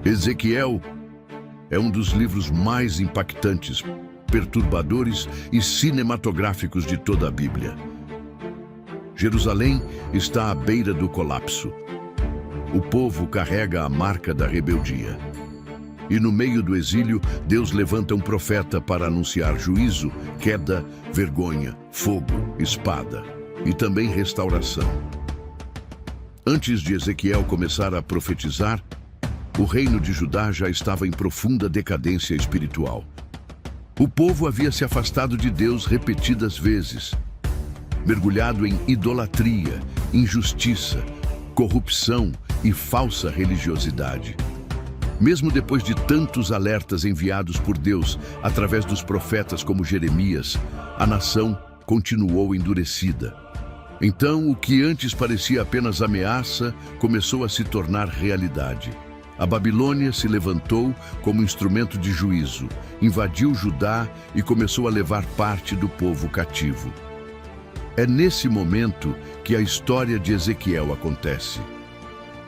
Ezequiel é um dos livros mais impactantes, perturbadores e cinematográficos de toda a Bíblia. Jerusalém está à beira do colapso. O povo carrega a marca da rebeldia. E no meio do exílio, Deus levanta um profeta para anunciar juízo, queda, vergonha, fogo, espada e também restauração. Antes de Ezequiel começar a profetizar, o reino de Judá já estava em profunda decadência espiritual. O povo havia se afastado de Deus repetidas vezes, mergulhado em idolatria, injustiça, corrupção e falsa religiosidade. Mesmo depois de tantos alertas enviados por Deus através dos profetas como Jeremias, a nação continuou endurecida. Então, o que antes parecia apenas ameaça começou a se tornar realidade. A Babilônia se levantou como instrumento de juízo, invadiu Judá e começou a levar parte do povo cativo. É nesse momento que a história de Ezequiel acontece.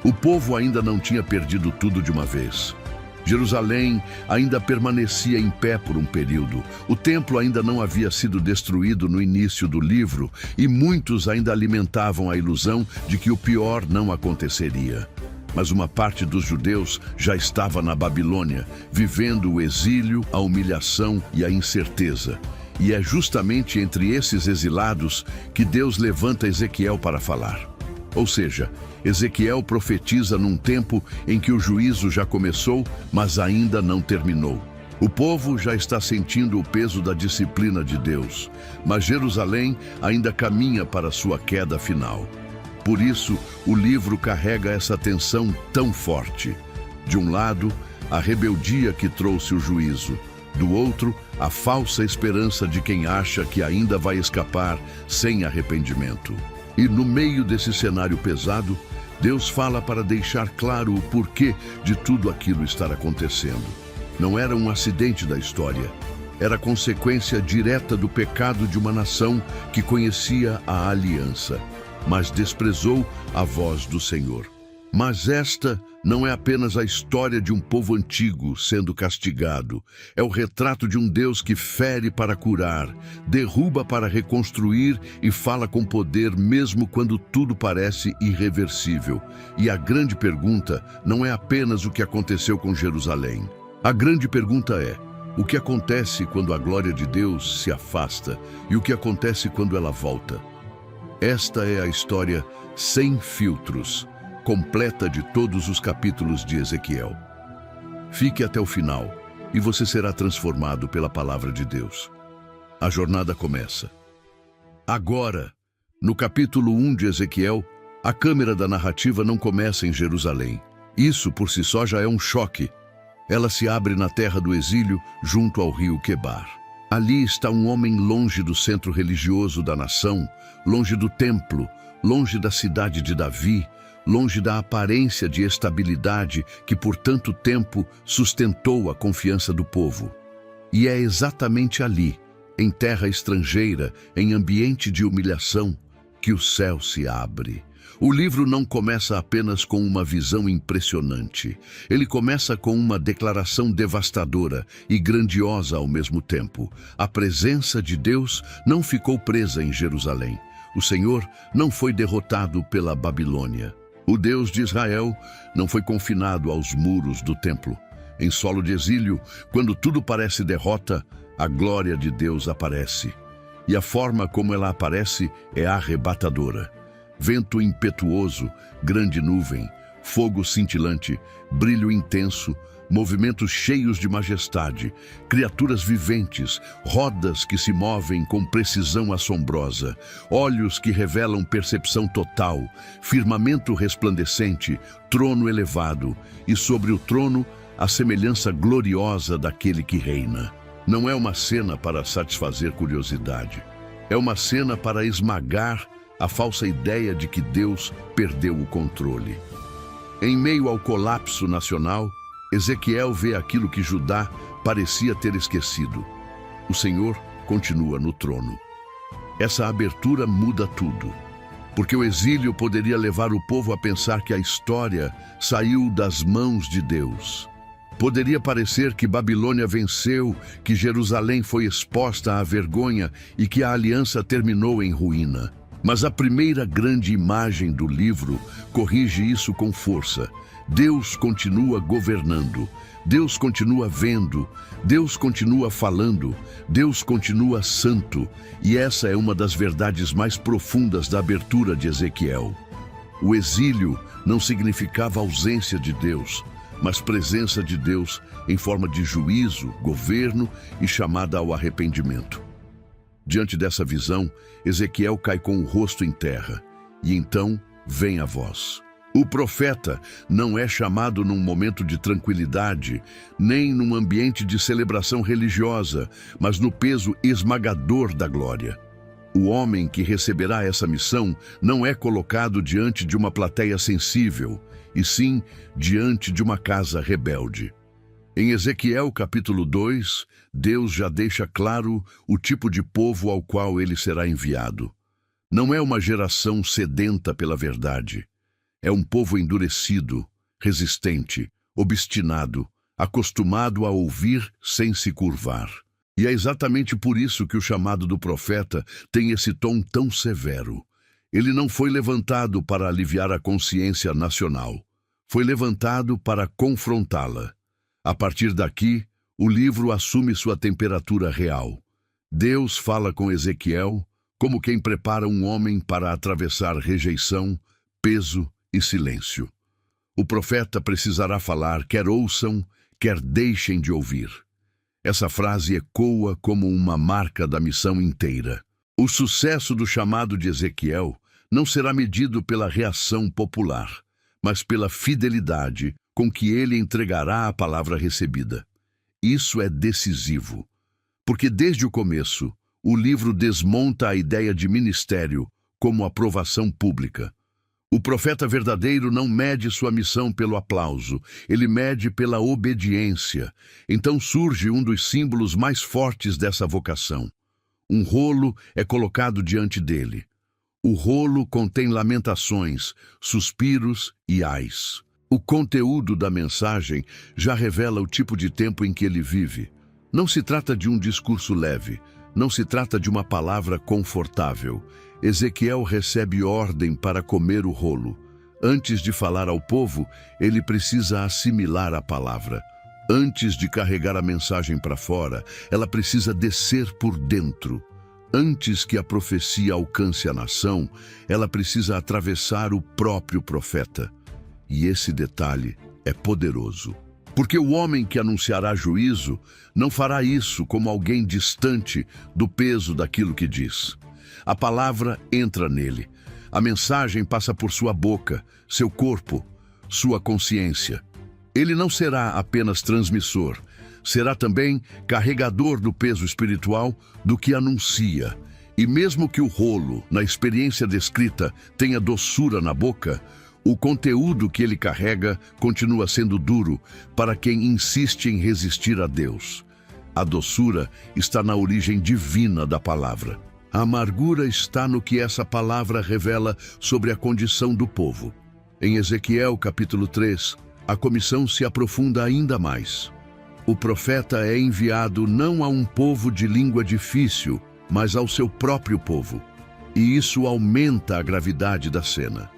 O povo ainda não tinha perdido tudo de uma vez. Jerusalém ainda permanecia em pé por um período. O templo ainda não havia sido destruído no início do livro e muitos ainda alimentavam a ilusão de que o pior não aconteceria. Mas uma parte dos judeus já estava na Babilônia, vivendo o exílio, a humilhação e a incerteza. E é justamente entre esses exilados que Deus levanta Ezequiel para falar. Ou seja, Ezequiel profetiza num tempo em que o juízo já começou, mas ainda não terminou. O povo já está sentindo o peso da disciplina de Deus, mas Jerusalém ainda caminha para sua queda final. Por isso, o livro carrega essa tensão tão forte. De um lado, a rebeldia que trouxe o juízo. Do outro, a falsa esperança de quem acha que ainda vai escapar sem arrependimento. E no meio desse cenário pesado, Deus fala para deixar claro o porquê de tudo aquilo estar acontecendo. Não era um acidente da história. Era consequência direta do pecado de uma nação que conhecia a aliança, mas desprezou a voz do Senhor. Mas esta não é apenas a história de um povo antigo sendo castigado. É o retrato de um Deus que fere para curar, derruba para reconstruir e fala com poder mesmo quando tudo parece irreversível. E a grande pergunta não é apenas o que aconteceu com Jerusalém. A grande pergunta é: o que acontece quando a glória de Deus se afasta e o que acontece quando ela volta? Esta é a história sem filtros, completa de todos os capítulos de Ezequiel. Fique até o final e você será transformado pela palavra de Deus. A jornada começa. Agora, no capítulo 1 de Ezequiel, a câmera da narrativa não começa em Jerusalém. Isso por si só já é um choque. Ela se abre na terra do exílio, junto ao rio Quebar. Ali está um homem longe do centro religioso da nação, longe do templo, longe da cidade de Davi, longe da aparência de estabilidade que por tanto tempo sustentou a confiança do povo. E é exatamente ali, em terra estrangeira, em ambiente de humilhação, que o céu se abre. O livro não começa apenas com uma visão impressionante. Ele começa com uma declaração devastadora e grandiosa ao mesmo tempo. A presença de Deus não ficou presa em Jerusalém. O Senhor não foi derrotado pela Babilônia. O Deus de Israel não foi confinado aos muros do templo. Em solo de exílio, quando tudo parece derrota, a glória de Deus aparece. E a forma como ela aparece é arrebatadora. Vento impetuoso, grande nuvem, fogo cintilante, brilho intenso, movimentos cheios de majestade, criaturas viventes, rodas que se movem com precisão assombrosa, olhos que revelam percepção total, firmamento resplandecente, trono elevado, e sobre o trono a semelhança gloriosa daquele que reina. Não é uma cena para satisfazer curiosidade. É uma cena para esmagar a falsa ideia de que Deus perdeu o controle. Em meio ao colapso nacional, Ezequiel vê aquilo que Judá parecia ter esquecido. O Senhor continua no trono. Essa abertura muda tudo. porque o exílio poderia levar o povo a pensar que a história saiu das mãos de Deus. Poderia parecer que Babilônia venceu, que Jerusalém foi exposta à vergonha e que a aliança terminou em ruína. Mas a primeira grande imagem do livro corrige isso com força. Deus continua governando, Deus continua vendo, Deus continua falando, Deus continua santo. E essa é uma das verdades mais profundas da abertura de Ezequiel. O exílio não significava ausência de Deus, mas presença de Deus em forma de juízo, governo e chamada ao arrependimento. Diante dessa visão, Ezequiel cai com o rosto em terra, e então vem a voz. O profeta não é chamado num momento de tranquilidade, nem num ambiente de celebração religiosa, mas no peso esmagador da glória. O homem que receberá essa missão não é colocado diante de uma plateia sensível, e sim diante de uma casa rebelde. Em Ezequiel capítulo 2, Deus já deixa claro o tipo de povo ao qual ele será enviado. Não é uma geração sedenta pela verdade. É um povo endurecido, resistente, obstinado, acostumado a ouvir sem se curvar. E é exatamente por isso que o chamado do profeta tem esse tom tão severo. Ele não foi levantado para aliviar a consciência nacional. Foi levantado para confrontá-la. A partir daqui, o livro assume sua temperatura real. Deus fala com Ezequiel como quem prepara um homem para atravessar rejeição, peso e silêncio. O profeta precisará falar, quer ouçam, quer deixem de ouvir. Essa frase ecoa como uma marca da missão inteira. O sucesso do chamado de Ezequiel não será medido pela reação popular, mas pela fidelidade com que ele entregará a palavra recebida. Isso é decisivo, porque desde o começo, o livro desmonta a ideia de ministério como aprovação pública. O profeta verdadeiro não mede sua missão pelo aplauso, ele mede pela obediência. Então surge um dos símbolos mais fortes dessa vocação. Um rolo é colocado diante dele. O rolo contém lamentações, suspiros e ais. O conteúdo da mensagem já revela o tipo de tempo em que ele vive. Não se trata de um discurso leve, não se trata de uma palavra confortável. Ezequiel recebe ordem para comer o rolo. Antes de falar ao povo, ele precisa assimilar a palavra. Antes de carregar a mensagem para fora, ela precisa descer por dentro. Antes que a profecia alcance a nação, ela precisa atravessar o próprio profeta. E esse detalhe é poderoso. Porque o homem que anunciará juízo não fará isso como alguém distante do peso daquilo que diz. A palavra entra nele. A mensagem passa por sua boca, seu corpo, sua consciência. Ele não será apenas transmissor, será também carregador do peso espiritual do que anuncia. E mesmo que o rolo, na experiência descrita, tenha doçura na boca, o conteúdo que ele carrega continua sendo duro para quem insiste em resistir a Deus. A doçura está na origem divina da palavra. A amargura está no que essa palavra revela sobre a condição do povo. Em Ezequiel capítulo 3, a comissão se aprofunda ainda mais. O profeta é enviado não a um povo de língua difícil, mas ao seu próprio povo. E isso aumenta a gravidade da cena.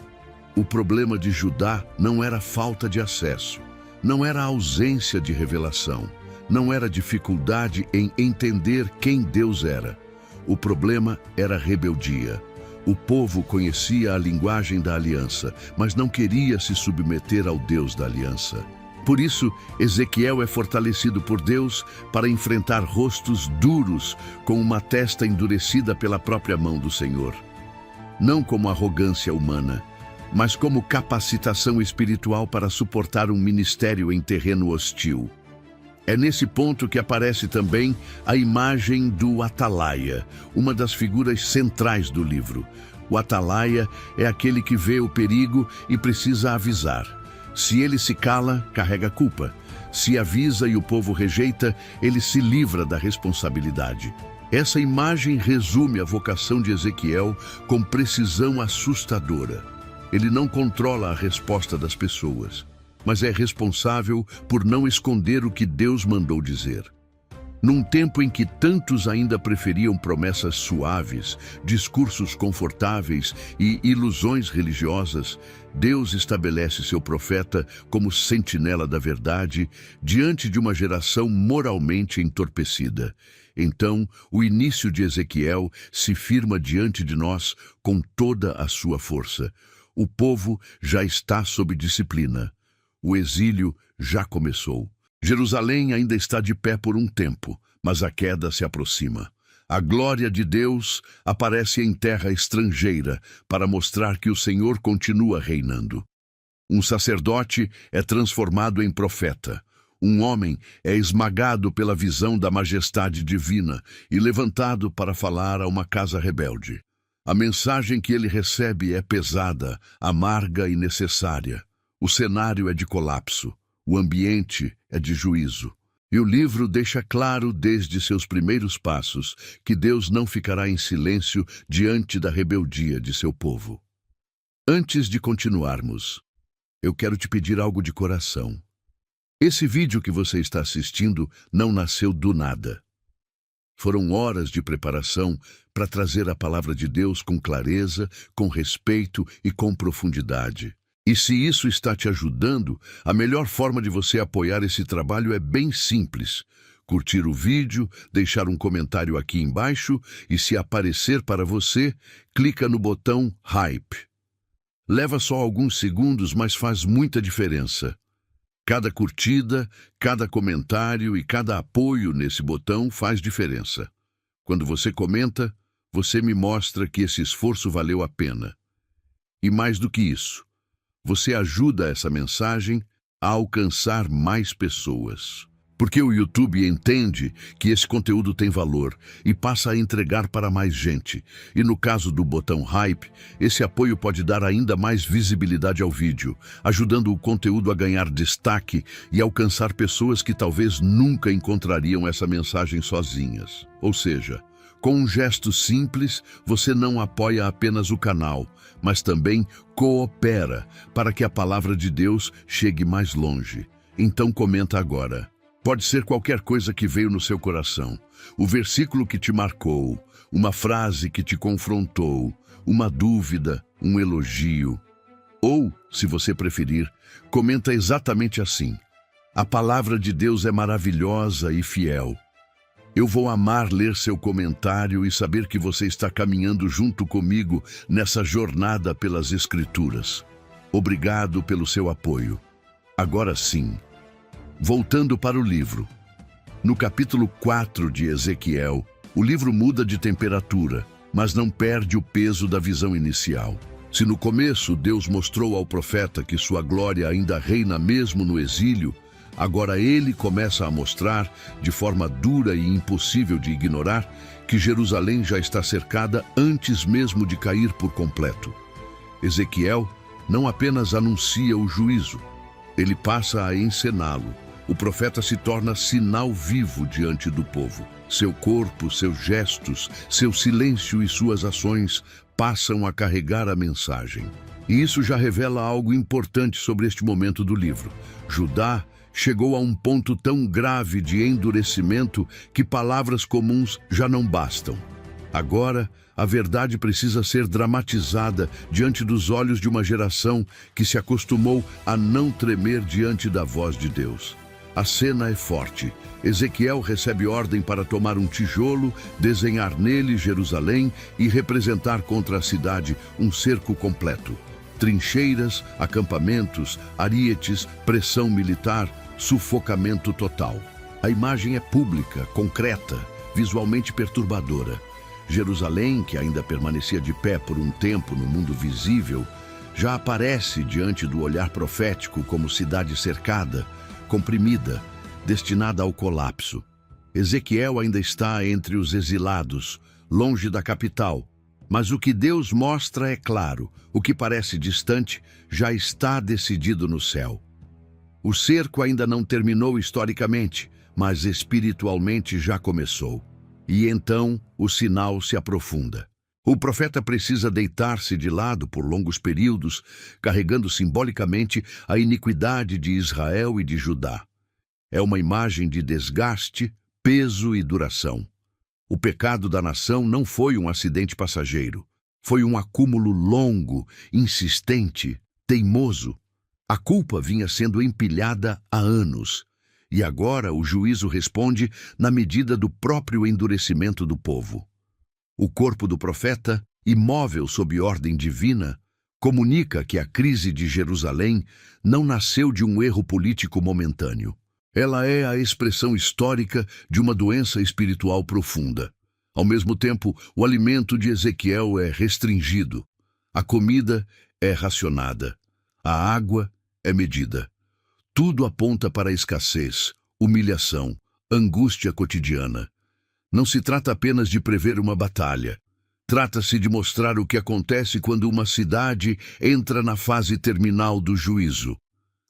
O problema de Judá não era falta de acesso, não era ausência de revelação, não era dificuldade em entender quem Deus era. O problema era rebeldia. O povo conhecia a linguagem da aliança, mas não queria se submeter ao Deus da aliança. Por isso, Ezequiel é fortalecido por Deus para enfrentar rostos duros com uma testa endurecida pela própria mão do Senhor. Não como arrogância humana, mas como capacitação espiritual para suportar um ministério em terreno hostil. É nesse ponto que aparece também a imagem do atalaia, uma das figuras centrais do livro. O atalaia é aquele que vê o perigo e precisa avisar. Se ele se cala, carrega culpa. Se avisa e o povo rejeita, ele se livra da responsabilidade. Essa imagem resume a vocação de Ezequiel com precisão assustadora. Ele não controla a resposta das pessoas, mas é responsável por não esconder o que Deus mandou dizer. Num tempo em que tantos ainda preferiam promessas suaves, discursos confortáveis e ilusões religiosas, Deus estabelece seu profeta como sentinela da verdade diante de uma geração moralmente entorpecida. Então, o início de Ezequiel se firma diante de nós com toda a sua força. O povo já está sob disciplina. O exílio já começou. Jerusalém ainda está de pé por um tempo, mas a queda se aproxima. A glória de Deus aparece em terra estrangeira para mostrar que o Senhor continua reinando. Um sacerdote é transformado em profeta. Um homem é esmagado pela visão da majestade divina e levantado para falar a uma casa rebelde. A mensagem que ele recebe é pesada, amarga e necessária. O cenário é de colapso. O ambiente é de juízo. E o livro deixa claro desde seus primeiros passos que Deus não ficará em silêncio diante da rebeldia de seu povo. Antes de continuarmos, eu quero te pedir algo de coração. Esse vídeo que você está assistindo não nasceu do nada. Foram horas de preparação para trazer a palavra de Deus com clareza, com respeito e com profundidade. E se isso está te ajudando, a melhor forma de você apoiar esse trabalho é bem simples. Curtir o vídeo, deixar um comentário aqui embaixo e, se aparecer para você, clica no botão Hype. Leva só alguns segundos, mas faz muita diferença. Cada curtida, cada comentário e cada apoio nesse botão faz diferença. Quando você comenta, você me mostra que esse esforço valeu a pena. E mais do que isso, você ajuda essa mensagem a alcançar mais pessoas. Porque o YouTube entende que esse conteúdo tem valor e passa a entregar para mais gente. E no caso do botão Hype, esse apoio pode dar ainda mais visibilidade ao vídeo, ajudando o conteúdo a ganhar destaque e alcançar pessoas que talvez nunca encontrariam essa mensagem sozinhas. Ou seja, com um gesto simples, você não apoia apenas o canal, mas também coopera para que a palavra de Deus chegue mais longe. Então comenta agora. Pode ser qualquer coisa que veio no seu coração, o versículo que te marcou, uma frase que te confrontou, uma dúvida, um elogio. Ou, se você preferir, comenta exatamente assim: a palavra de Deus é maravilhosa e fiel. Eu vou amar ler seu comentário e saber que você está caminhando junto comigo nessa jornada pelas Escrituras. Obrigado pelo seu apoio. Agora sim, voltando para o livro. No capítulo 4 de Ezequiel, o livro muda de temperatura, mas não perde o peso da visão inicial. Se no começo Deus mostrou ao profeta que sua glória ainda reina mesmo no exílio, agora ele começa a mostrar, de forma dura e impossível de ignorar, que Jerusalém já está cercada antes mesmo de cair por completo. Ezequiel não apenas anuncia o juízo, ele passa a encená-lo. O profeta se torna sinal vivo diante do povo. Seu corpo, seus gestos, seu silêncio e suas ações passam a carregar a mensagem. E isso já revela algo importante sobre este momento do livro. Judá chegou a um ponto tão grave de endurecimento que palavras comuns já não bastam. Agora, a verdade precisa ser dramatizada diante dos olhos de uma geração que se acostumou a não tremer diante da voz de Deus. A cena é forte. Ezequiel recebe ordem para tomar um tijolo, desenhar nele Jerusalém e representar contra a cidade um cerco completo. Trincheiras, acampamentos, arietes, pressão militar, sufocamento total. A imagem é pública, concreta, visualmente perturbadora. Jerusalém, que ainda permanecia de pé por um tempo no mundo visível, já aparece diante do olhar profético como cidade cercada, comprimida, destinada ao colapso. Ezequiel ainda está entre os exilados, longe da capital, mas o que Deus mostra é claro, o que parece distante já está decidido no céu. O cerco ainda não terminou historicamente, mas espiritualmente já começou. E então o sinal se aprofunda. O profeta precisa deitar-se de lado por longos períodos, carregando simbolicamente a iniquidade de Israel e de Judá. É uma imagem de desgaste, peso e duração. O pecado da nação não foi um acidente passageiro. Foi um acúmulo longo, insistente, teimoso. A culpa vinha sendo empilhada há anos. E agora o juízo responde na medida do próprio endurecimento do povo. O corpo do profeta, imóvel sob ordem divina, comunica que a crise de Jerusalém não nasceu de um erro político momentâneo. Ela é a expressão histórica de uma doença espiritual profunda. Ao mesmo tempo, o alimento de Ezequiel é restringido, a comida é racionada, a água é medida. Tudo aponta para a escassez, humilhação, angústia cotidiana. Não se trata apenas de prever uma batalha. Trata-se de mostrar o que acontece quando uma cidade entra na fase terminal do juízo.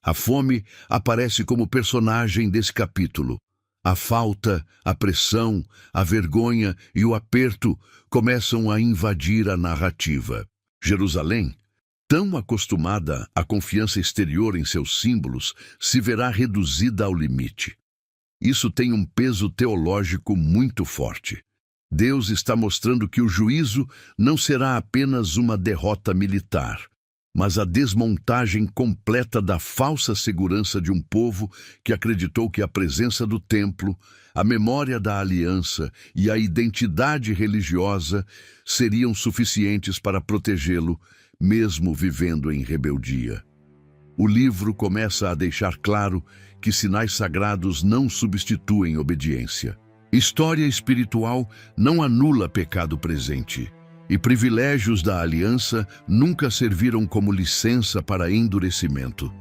A fome aparece como personagem desse capítulo. A falta, a pressão, a vergonha e o aperto começam a invadir a narrativa. Jerusalém, tão acostumada à confiança exterior em seus símbolos, se verá reduzida ao limite. Isso tem um peso teológico muito forte. Deus está mostrando que o juízo não será apenas uma derrota militar, mas a desmontagem completa da falsa segurança de um povo que acreditou que a presença do templo, a memória da aliança e a identidade religiosa seriam suficientes para protegê-lo, mesmo vivendo em rebeldia. O livro começa a deixar claro que sinais sagrados não substituem obediência. História espiritual não anula pecado presente, e privilégios da aliança nunca serviram como licença para endurecimento.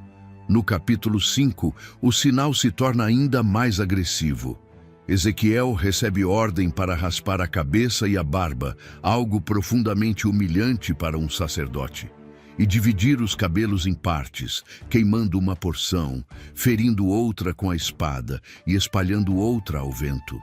No capítulo 5, o sinal se torna ainda mais agressivo. Ezequiel recebe ordem para raspar a cabeça e a barba, algo profundamente humilhante para um sacerdote, e dividir os cabelos em partes, queimando uma porção, ferindo outra com a espada e espalhando outra ao vento.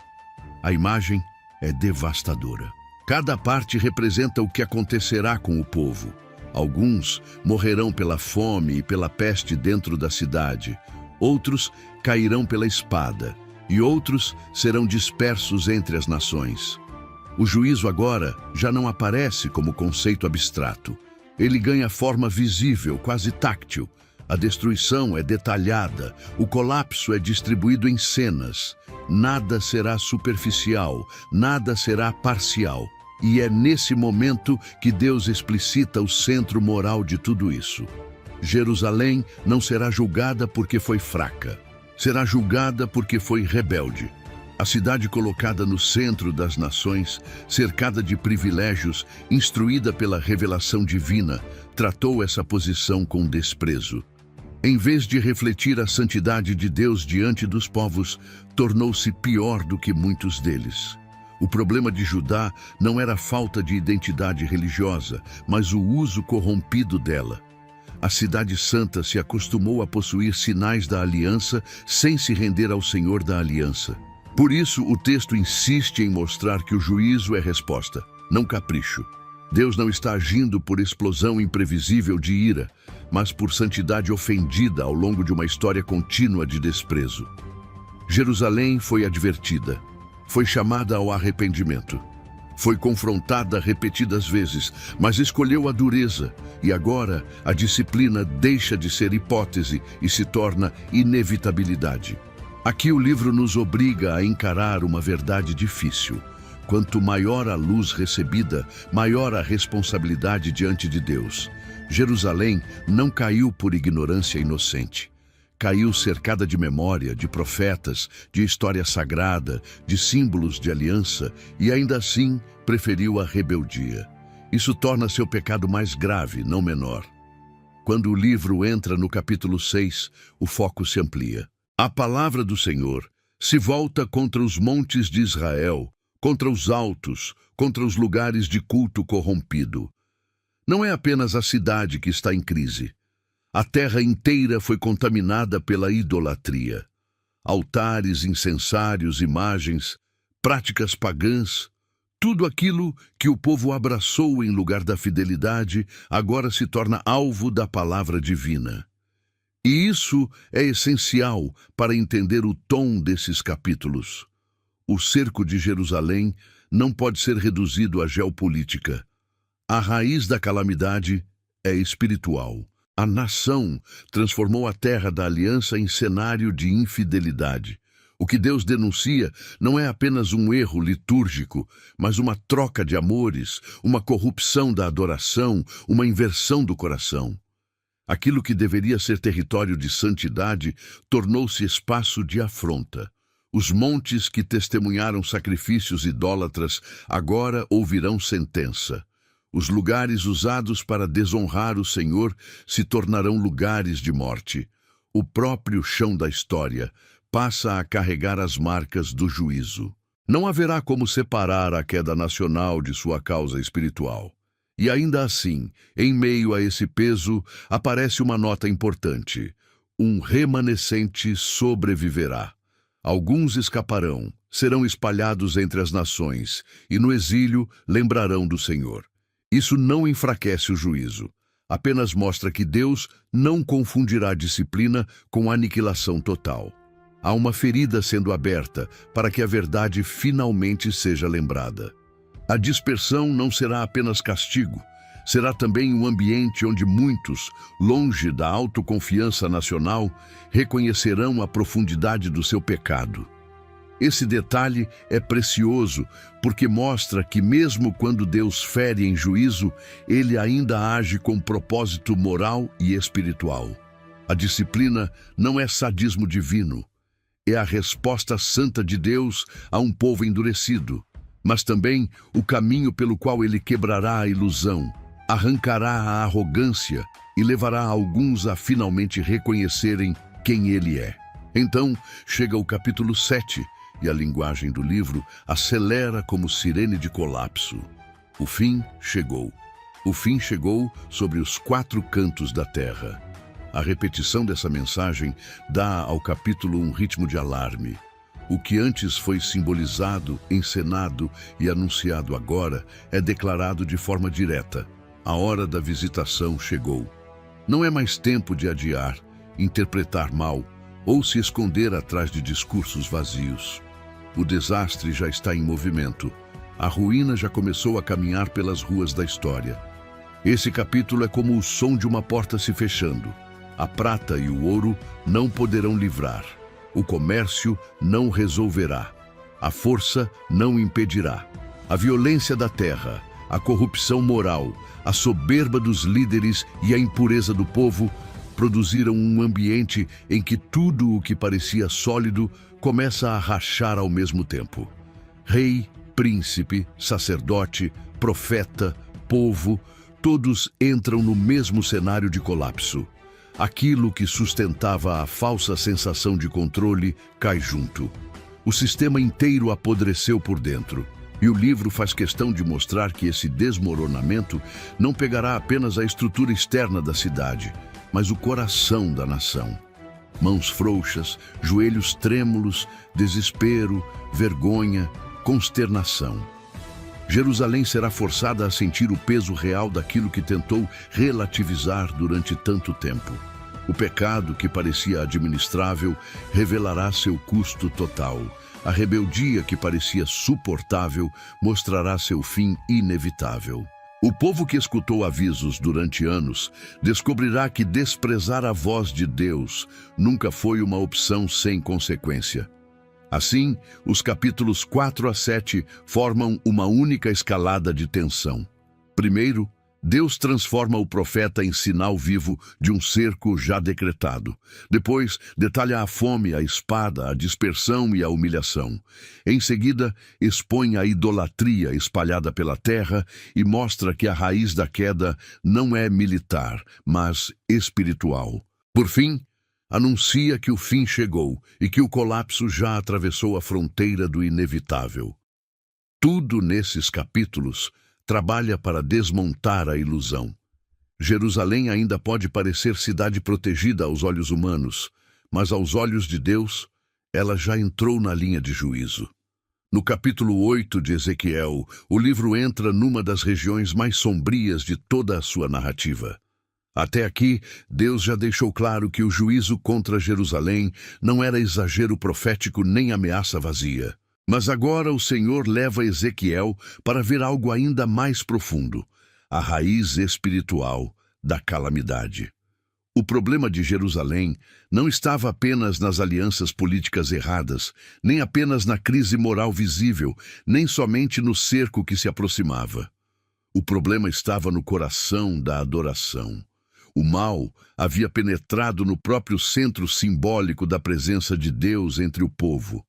A imagem é devastadora. Cada parte representa o que acontecerá com o povo. Alguns morrerão pela fome e pela peste dentro da cidade, outros cairão pela espada, e outros serão dispersos entre as nações. O juízo agora já não aparece como conceito abstrato. Ele ganha forma visível, quase táctil. A destruição é detalhada, o colapso é distribuído em cenas. Nada será superficial, nada será parcial. E é nesse momento que Deus explicita o centro moral de tudo isso. Jerusalém não será julgada porque foi fraca. Será julgada porque foi rebelde. A cidade colocada no centro das nações, cercada de privilégios, instruída pela revelação divina, tratou essa posição com desprezo. Em vez de refletir a santidade de Deus diante dos povos, tornou-se pior do que muitos deles. O problema de Judá não era a falta de identidade religiosa, mas o uso corrompido dela. A cidade santa se acostumou a possuir sinais da aliança sem se render ao Senhor da aliança. Por isso, o texto insiste em mostrar que o juízo é resposta, não capricho. Deus não está agindo por explosão imprevisível de ira, mas por santidade ofendida ao longo de uma história contínua de desprezo. Jerusalém foi advertida, foi chamada ao arrependimento, foi confrontada repetidas vezes, mas escolheu a dureza, e agora a disciplina deixa de ser hipótese e se torna inevitabilidade. Aqui o livro nos obriga a encarar uma verdade difícil. Quanto maior a luz recebida, maior a responsabilidade diante de Deus. Jerusalém não caiu por ignorância inocente. Caiu cercada de memória, de profetas, de história sagrada, de símbolos de aliança, e ainda assim preferiu a rebeldia. Isso torna seu pecado mais grave, não menor. Quando o livro entra no capítulo 6, o foco se amplia. A palavra do Senhor se volta contra os montes de Israel, contra os altos, contra os lugares de culto corrompido. Não é apenas a cidade que está em crise. A terra inteira foi contaminada pela idolatria. Altares, incensários, imagens práticas pagãs, tudo aquilo que o povo abraçou em lugar da fidelidade, agora se torna alvo da palavra divina. E isso é essencial para entender o tom desses capítulos. O cerco de Jerusalém não pode ser reduzido à geopolítica. A raiz da calamidade é espiritual. A nação transformou a terra da aliança em cenário de infidelidade. O que Deus denuncia não é apenas um erro litúrgico, mas uma troca de amores, uma corrupção da adoração, uma inversão do coração. Aquilo que deveria ser território de santidade tornou-se espaço de afronta. Os montes que testemunharam sacrifícios idólatras agora ouvirão sentença. Os lugares usados para desonrar o Senhor se tornarão lugares de morte. O próprio chão da história passa a carregar as marcas do juízo. Não haverá como separar a queda nacional de sua causa espiritual. E ainda assim, em meio a esse peso, aparece uma nota importante. Um remanescente sobreviverá. Alguns escaparão, serão espalhados entre as nações, e no exílio lembrarão do Senhor. Isso não enfraquece o juízo, apenas mostra que Deus não confundirá disciplina com aniquilação total. Há uma ferida sendo aberta para que a verdade finalmente seja lembrada. A dispersão não será apenas castigo, será também um ambiente onde muitos, longe da autoconfiança nacional, reconhecerão a profundidade do seu pecado. Esse detalhe é precioso porque mostra que mesmo quando Deus fere em juízo, Ele ainda age com propósito moral e espiritual. A disciplina não é sadismo divino, é a resposta santa de Deus a um povo endurecido, mas também o caminho pelo qual Ele quebrará a ilusão, arrancará a arrogância e levará alguns a finalmente reconhecerem quem Ele é. Então chega o capítulo 7, e a linguagem do livro acelera como sirene de colapso. O fim chegou. O fim chegou sobre os 4 cantos da terra. A repetição dessa mensagem dá ao capítulo um ritmo de alarme. O que antes foi simbolizado, encenado e anunciado agora é declarado de forma direta. A hora da visitação chegou. Não é mais tempo de adiar, interpretar mal ou se esconder atrás de discursos vazios. O desastre já está em movimento. A ruína já começou a caminhar pelas ruas da história. Esse capítulo é como o som de uma porta se fechando. A prata e o ouro não poderão livrar. O comércio não resolverá. A força não impedirá. A violência da terra, a corrupção moral, a soberba dos líderes e a impureza do povo produziram um ambiente em que tudo o que parecia sólido começa a rachar ao mesmo tempo. Rei, príncipe, sacerdote, profeta, povo, todos entram no mesmo cenário de colapso. Aquilo que sustentava a falsa sensação de controle cai junto. O sistema inteiro apodreceu por dentro. E o livro faz questão de mostrar que esse desmoronamento não pegará apenas a estrutura externa da cidade, mas o coração da nação. Mãos frouxas, joelhos trêmulos, desespero, vergonha, consternação. Jerusalém será forçada a sentir o peso real daquilo que tentou relativizar durante tanto tempo. O pecado que parecia administrável revelará seu custo total. A rebeldia que parecia suportável mostrará seu fim inevitável. O povo que escutou avisos durante anos descobrirá que desprezar a voz de Deus nunca foi uma opção sem consequência. Assim, os capítulos 4 a 7 formam uma única escalada de tensão. Primeiro, Deus transforma o profeta em sinal vivo de um cerco já decretado. Depois, detalha a fome, a espada, a dispersão e a humilhação. Em seguida, expõe a idolatria espalhada pela terra e mostra que a raiz da queda não é militar, mas espiritual. Por fim, anuncia que o fim chegou e que o colapso já atravessou a fronteira do inevitável. Tudo nesses capítulos trabalha para desmontar a ilusão. Jerusalém ainda pode parecer cidade protegida aos olhos humanos, mas aos olhos de Deus, ela já entrou na linha de juízo. No capítulo 8 de Ezequiel, o livro entra numa das regiões mais sombrias de toda a sua narrativa. Até aqui, Deus já deixou claro que o juízo contra Jerusalém não era exagero profético nem ameaça vazia. Mas agora o Senhor leva Ezequiel para ver algo ainda mais profundo, a raiz espiritual da calamidade. O problema de Jerusalém não estava apenas nas alianças políticas erradas, nem apenas na crise moral visível, nem somente no cerco que se aproximava. O problema estava no coração da adoração. O mal havia penetrado no próprio centro simbólico da presença de Deus entre o povo.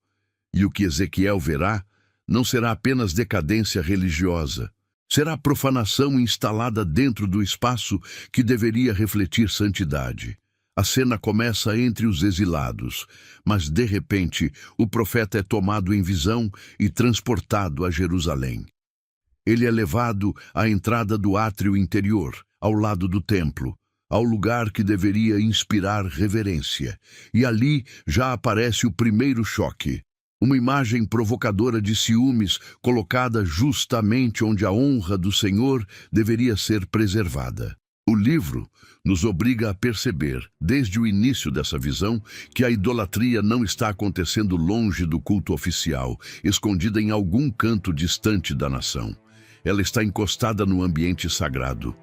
E o que Ezequiel verá não será apenas decadência religiosa. Será profanação instalada dentro do espaço que deveria refletir santidade. A cena começa entre os exilados, mas de repente o profeta é tomado em visão e transportado a Jerusalém. Ele é levado à entrada do átrio interior, ao lado do templo, ao lugar que deveria inspirar reverência. E ali já aparece o primeiro choque. Uma imagem provocadora de ciúmes colocada justamente onde a honra do Senhor deveria ser preservada. O livro nos obriga a perceber, desde o início dessa visão, que a idolatria não está acontecendo longe do culto oficial, escondida em algum canto distante da nação. Ela está encostada no ambiente sagrado.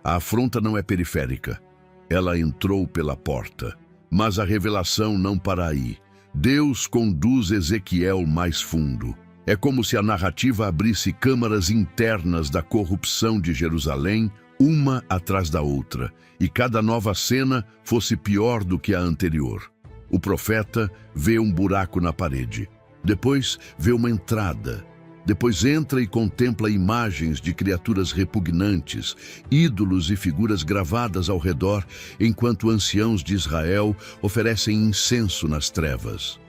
A afronta não é periférica. Ela entrou pela porta. Mas a revelação não para aí. Deus conduz Ezequiel mais fundo. É como se a narrativa abrisse câmaras internas da corrupção de Jerusalém, uma atrás da outra, e cada nova cena fosse pior do que a anterior. O profeta vê um buraco na parede. Depois vê uma entrada. Depois entra e contempla imagens de criaturas repugnantes, ídolos e figuras gravadas ao redor, enquanto anciãos de Israel oferecem incenso nas trevas.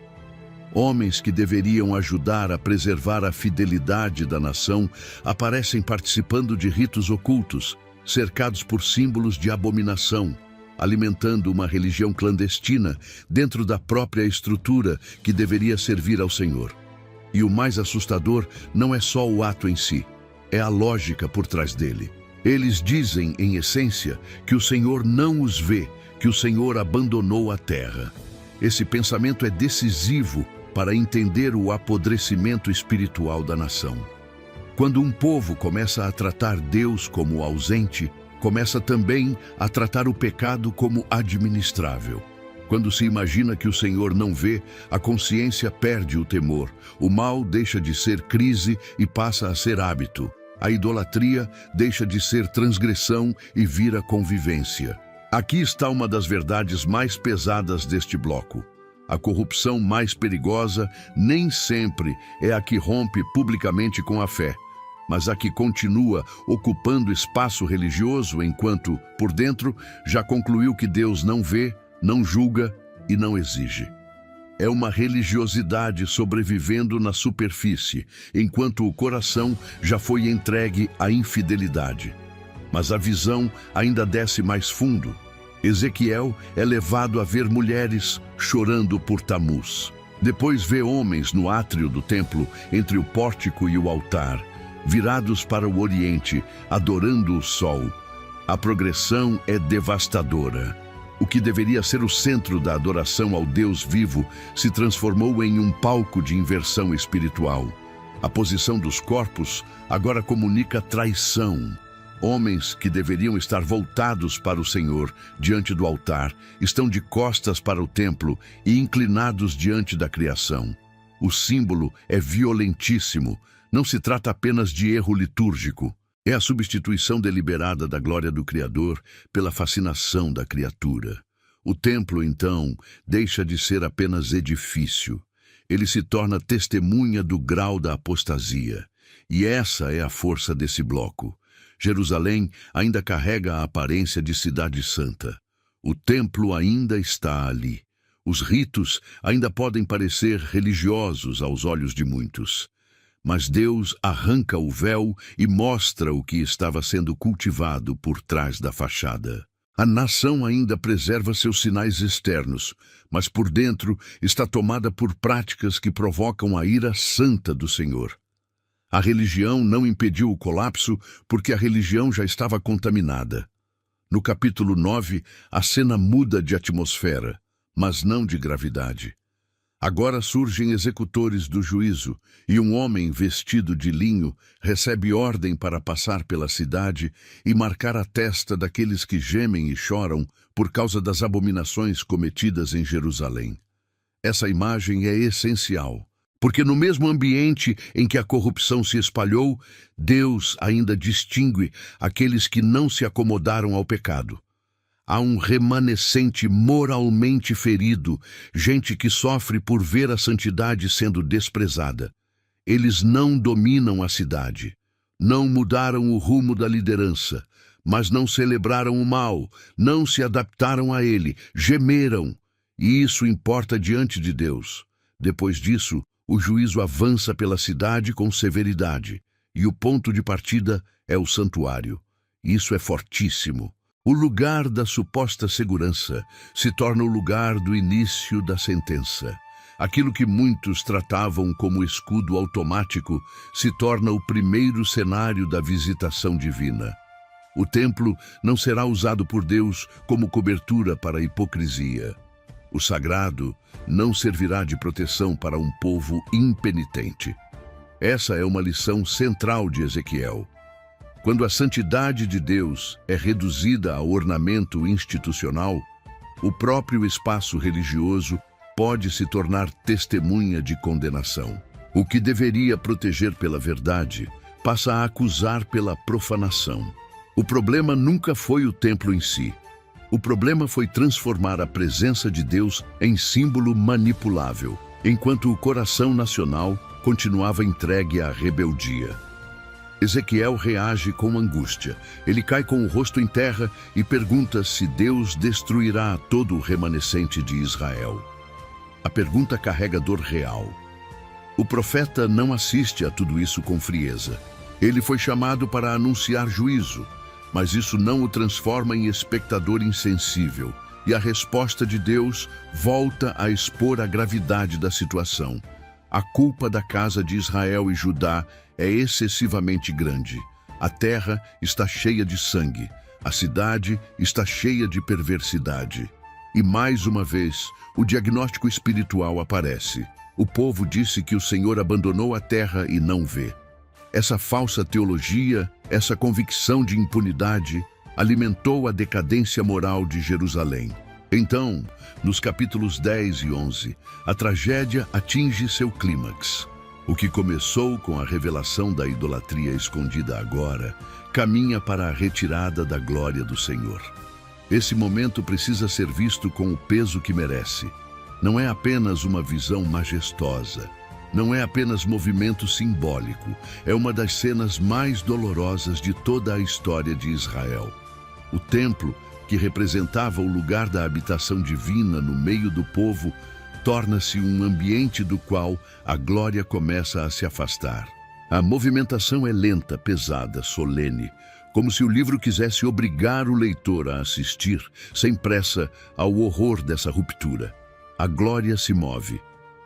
Homens que deveriam ajudar a preservar a fidelidade da nação aparecem participando de ritos ocultos, cercados por símbolos de abominação, alimentando uma religião clandestina dentro da própria estrutura que deveria servir ao Senhor. E o mais assustador não é só o ato em si, é a lógica por trás dele. Eles dizem, em essência, que o Senhor não os vê, que o Senhor abandonou a terra. Esse pensamento é decisivo para entender o apodrecimento espiritual da nação. Quando um povo começa a tratar Deus como ausente, começa também a tratar o pecado como administrável. Quando se imagina que o Senhor não vê, a consciência perde o temor. O mal deixa de ser crise e passa a ser hábito. A idolatria deixa de ser transgressão e vira convivência. Aqui está uma das verdades mais pesadas deste bloco. A corrupção mais perigosa nem sempre é a que rompe publicamente com a fé, mas a que continua ocupando espaço religioso enquanto, por dentro, já concluiu que Deus não vê, não julga e não exige. É uma religiosidade sobrevivendo na superfície, enquanto o coração já foi entregue à infidelidade. Mas a visão ainda desce mais fundo. Ezequiel é levado a ver mulheres chorando por Tamuz. Depois vê homens no átrio do templo, entre o pórtico e o altar, virados para o oriente, adorando o sol. A progressão é devastadora. O que deveria ser o centro da adoração ao Deus vivo se transformou em um palco de inversão espiritual. A posição dos corpos agora comunica traição. Homens que deveriam estar voltados para o Senhor, diante do altar, estão de costas para o templo e inclinados diante da criação. O símbolo é violentíssimo. Não se trata apenas de erro litúrgico. É a substituição deliberada da glória do Criador pela fascinação da criatura. O templo, então, deixa de ser apenas edifício. Ele se torna testemunha do grau da apostasia. E essa é a força desse bloco. Jerusalém ainda carrega a aparência de cidade santa. O templo ainda está ali. Os ritos ainda podem parecer religiosos aos olhos de muitos. Mas Deus arranca o véu e mostra o que estava sendo cultivado por trás da fachada. A nação ainda preserva seus sinais externos, mas por dentro está tomada por práticas que provocam a ira santa do Senhor. A religião não impediu o colapso porque a religião já estava contaminada. No capítulo 9, a cena muda de atmosfera, mas não de gravidade. Agora surgem executores do juízo, e um homem vestido de linho recebe ordem para passar pela cidade e marcar a testa daqueles que gemem e choram por causa das abominações cometidas em Jerusalém. Essa imagem é essencial, porque no mesmo ambiente em que a corrupção se espalhou, Deus ainda distingue aqueles que não se acomodaram ao pecado. Há um remanescente moralmente ferido, gente que sofre por ver a santidade sendo desprezada. Eles não dominam a cidade, não mudaram o rumo da liderança, mas não celebraram o mal, não se adaptaram a ele, gemeram. E isso importa diante de Deus. Depois disso, o juízo avança pela cidade com severidade, e o ponto de partida é o santuário. Isso é fortíssimo. O lugar da suposta segurança se torna o lugar do início da sentença. Aquilo que muitos tratavam como escudo automático se torna o primeiro cenário da visitação divina. O templo não será usado por Deus como cobertura para a hipocrisia. O sagrado não servirá de proteção para um povo impenitente. Essa é uma lição central de Ezequiel. Quando a santidade de Deus é reduzida a ornamento institucional, o próprio espaço religioso pode se tornar testemunha de condenação. O que deveria proteger pela verdade passa a acusar pela profanação. O problema nunca foi o templo em si. O problema foi transformar a presença de Deus em símbolo manipulável, enquanto o coração nacional continuava entregue à rebeldia. Ezequiel reage com angústia. Ele cai com o rosto em terra e pergunta se Deus destruirá todo o remanescente de Israel. A pergunta carrega dor real. O profeta não assiste a tudo isso com frieza. Ele foi chamado para anunciar juízo, mas isso não o transforma em espectador insensível, e a resposta de Deus volta a expor a gravidade da situação. A culpa da casa de Israel e Judá é excessivamente grande. A terra está cheia de sangue. A cidade está cheia de perversidade. E mais uma vez, o diagnóstico espiritual aparece. O povo disse que o Senhor abandonou a terra e não vê. Essa falsa teologia, essa convicção de impunidade, alimentou a decadência moral de Jerusalém. Então, nos capítulos 10 e 11, a tragédia atinge seu clímax. O que começou com a revelação da idolatria escondida agora, caminha para a retirada da glória do Senhor. Esse momento precisa ser visto com o peso que merece. Não é apenas uma visão majestosa, não é apenas movimento simbólico, é uma das cenas mais dolorosas de toda a história de Israel. O templo, que representava o lugar da habitação divina no meio do povo, torna-se um ambiente do qual a glória começa a se afastar. A movimentação é lenta, pesada, solene, como se o livro quisesse obrigar o leitor a assistir, sem pressa, ao horror dessa ruptura. A glória se move,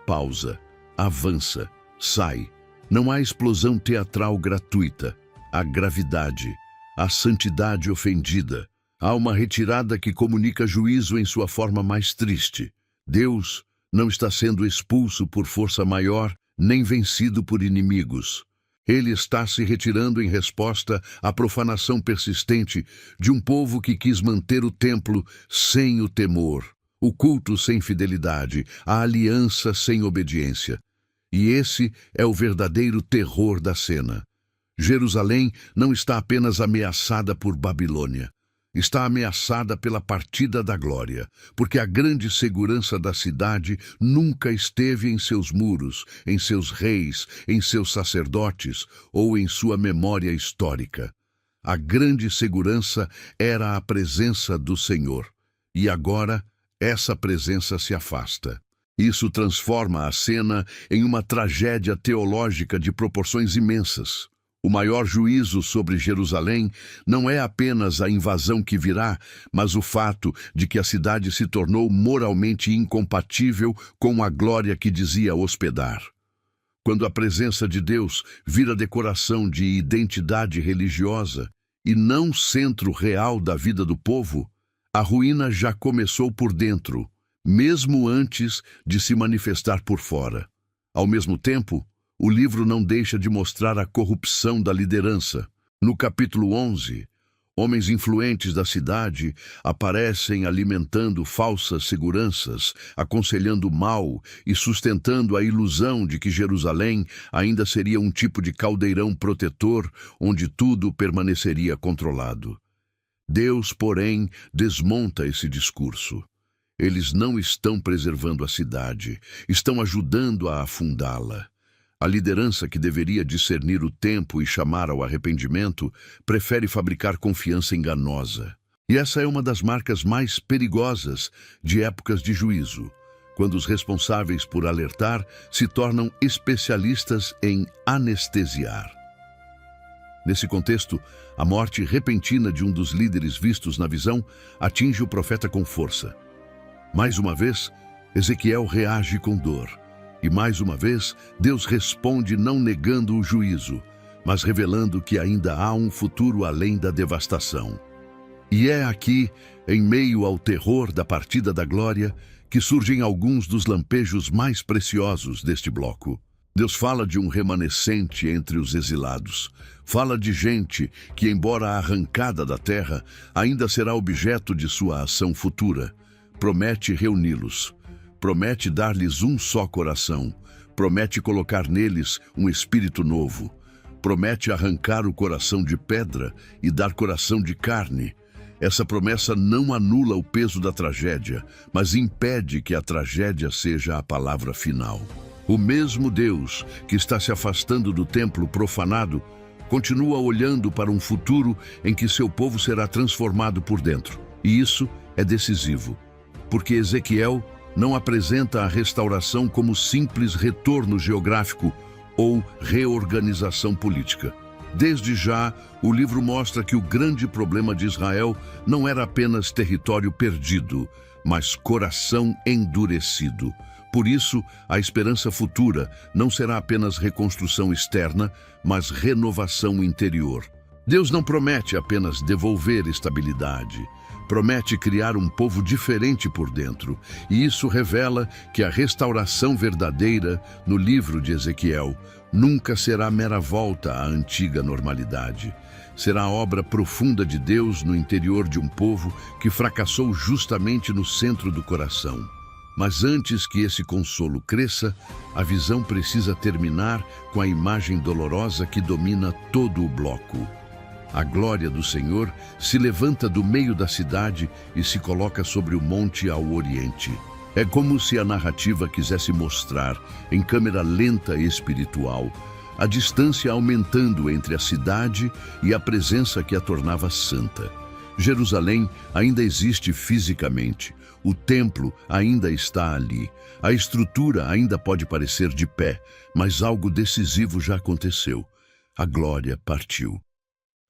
pausa, avança, sai. Não há explosão teatral gratuita. Há gravidade, há santidade ofendida. Há uma retirada que comunica juízo em sua forma mais triste. Deus não está sendo expulso por força maior, nem vencido por inimigos. Ele está se retirando em resposta à profanação persistente de um povo que quis manter o templo sem o temor, o culto sem fidelidade, a aliança sem obediência. E esse é o verdadeiro terror da cena. Jerusalém não está apenas ameaçada por Babilônia. Está ameaçada pela partida da glória, porque a grande segurança da cidade nunca esteve em seus muros, em seus reis, em seus sacerdotes ou em sua memória histórica. A grande segurança era a presença do Senhor, e agora essa presença se afasta. Isso transforma a cena em uma tragédia teológica de proporções imensas. O maior juízo sobre Jerusalém não é apenas a invasão que virá, mas o fato de que a cidade se tornou moralmente incompatível com a glória que dizia hospedar. Quando a presença de Deus vira decoração de identidade religiosa e não centro real da vida do povo, a ruína já começou por dentro, mesmo antes de se manifestar por fora. Ao mesmo tempo, o livro não deixa de mostrar a corrupção da liderança. No capítulo 11, homens influentes da cidade aparecem alimentando falsas seguranças, aconselhando mal e sustentando a ilusão de que Jerusalém ainda seria um tipo de caldeirão protetor onde tudo permaneceria controlado. Deus, porém, desmonta esse discurso. Eles não estão preservando a cidade, estão ajudando a afundá-la. A liderança que deveria discernir o tempo e chamar ao arrependimento prefere fabricar confiança enganosa. E essa é uma das marcas mais perigosas de épocas de juízo, quando os responsáveis por alertar se tornam especialistas em anestesiar. Nesse contexto, a morte repentina de um dos líderes vistos na visão atinge o profeta com força. Mais uma vez, Ezequiel reage com dor. E mais uma vez, Deus responde não negando o juízo, mas revelando que ainda há um futuro além da devastação. E é aqui, em meio ao terror da partida da glória, que surgem alguns dos lampejos mais preciosos deste bloco. Deus fala de um remanescente entre os exilados. Fala de gente que, embora arrancada da terra, ainda será objeto de sua ação futura. Promete reuni-los. Promete dar-lhes um só coração, promete colocar neles um espírito novo, promete arrancar o coração de pedra e dar coração de carne. Essa promessa não anula o peso da tragédia, mas impede que a tragédia seja a palavra final. O mesmo Deus que está se afastando do templo profanado continua olhando para um futuro em que seu povo será transformado por dentro. E isso é decisivo, porque Ezequiel não apresenta a restauração como simples retorno geográfico ou reorganização política. Desde já, o livro mostra que o grande problema de Israel não era apenas território perdido, mas coração endurecido. Por isso, a esperança futura não será apenas reconstrução externa, mas renovação interior. Deus não promete apenas devolver estabilidade. Promete criar um povo diferente por dentro, e isso revela que a restauração verdadeira, no livro de Ezequiel, nunca será mera volta à antiga normalidade. Será a obra profunda de Deus no interior de um povo que fracassou justamente no centro do coração. Mas antes que esse consolo cresça, a visão precisa terminar com a imagem dolorosa que domina todo o bloco. A glória do Senhor se levanta do meio da cidade e se coloca sobre o monte ao oriente. É como se a narrativa quisesse mostrar, em câmera lenta e espiritual, a distância aumentando entre a cidade e a presença que a tornava santa. Jerusalém ainda existe fisicamente, o templo ainda está ali, a estrutura ainda pode parecer de pé, mas algo decisivo já aconteceu. A glória partiu.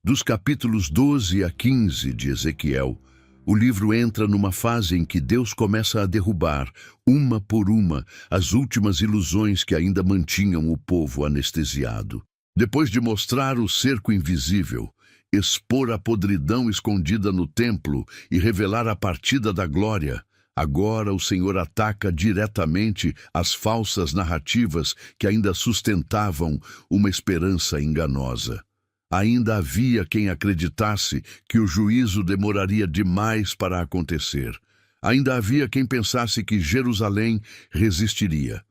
Dos capítulos 12 a 15 de Ezequiel, o livro entra numa fase em que Deus começa a derrubar, uma por uma, as últimas ilusões que ainda mantinham o povo anestesiado. Depois de mostrar o cerco invisível, expor a podridão escondida no templo e revelar a partida da glória, agora o Senhor ataca diretamente as falsas narrativas que ainda sustentavam uma esperança enganosa. Ainda havia quem acreditasse que o juízo demoraria demais para acontecer. Ainda havia quem pensasse que Jerusalém resistiria.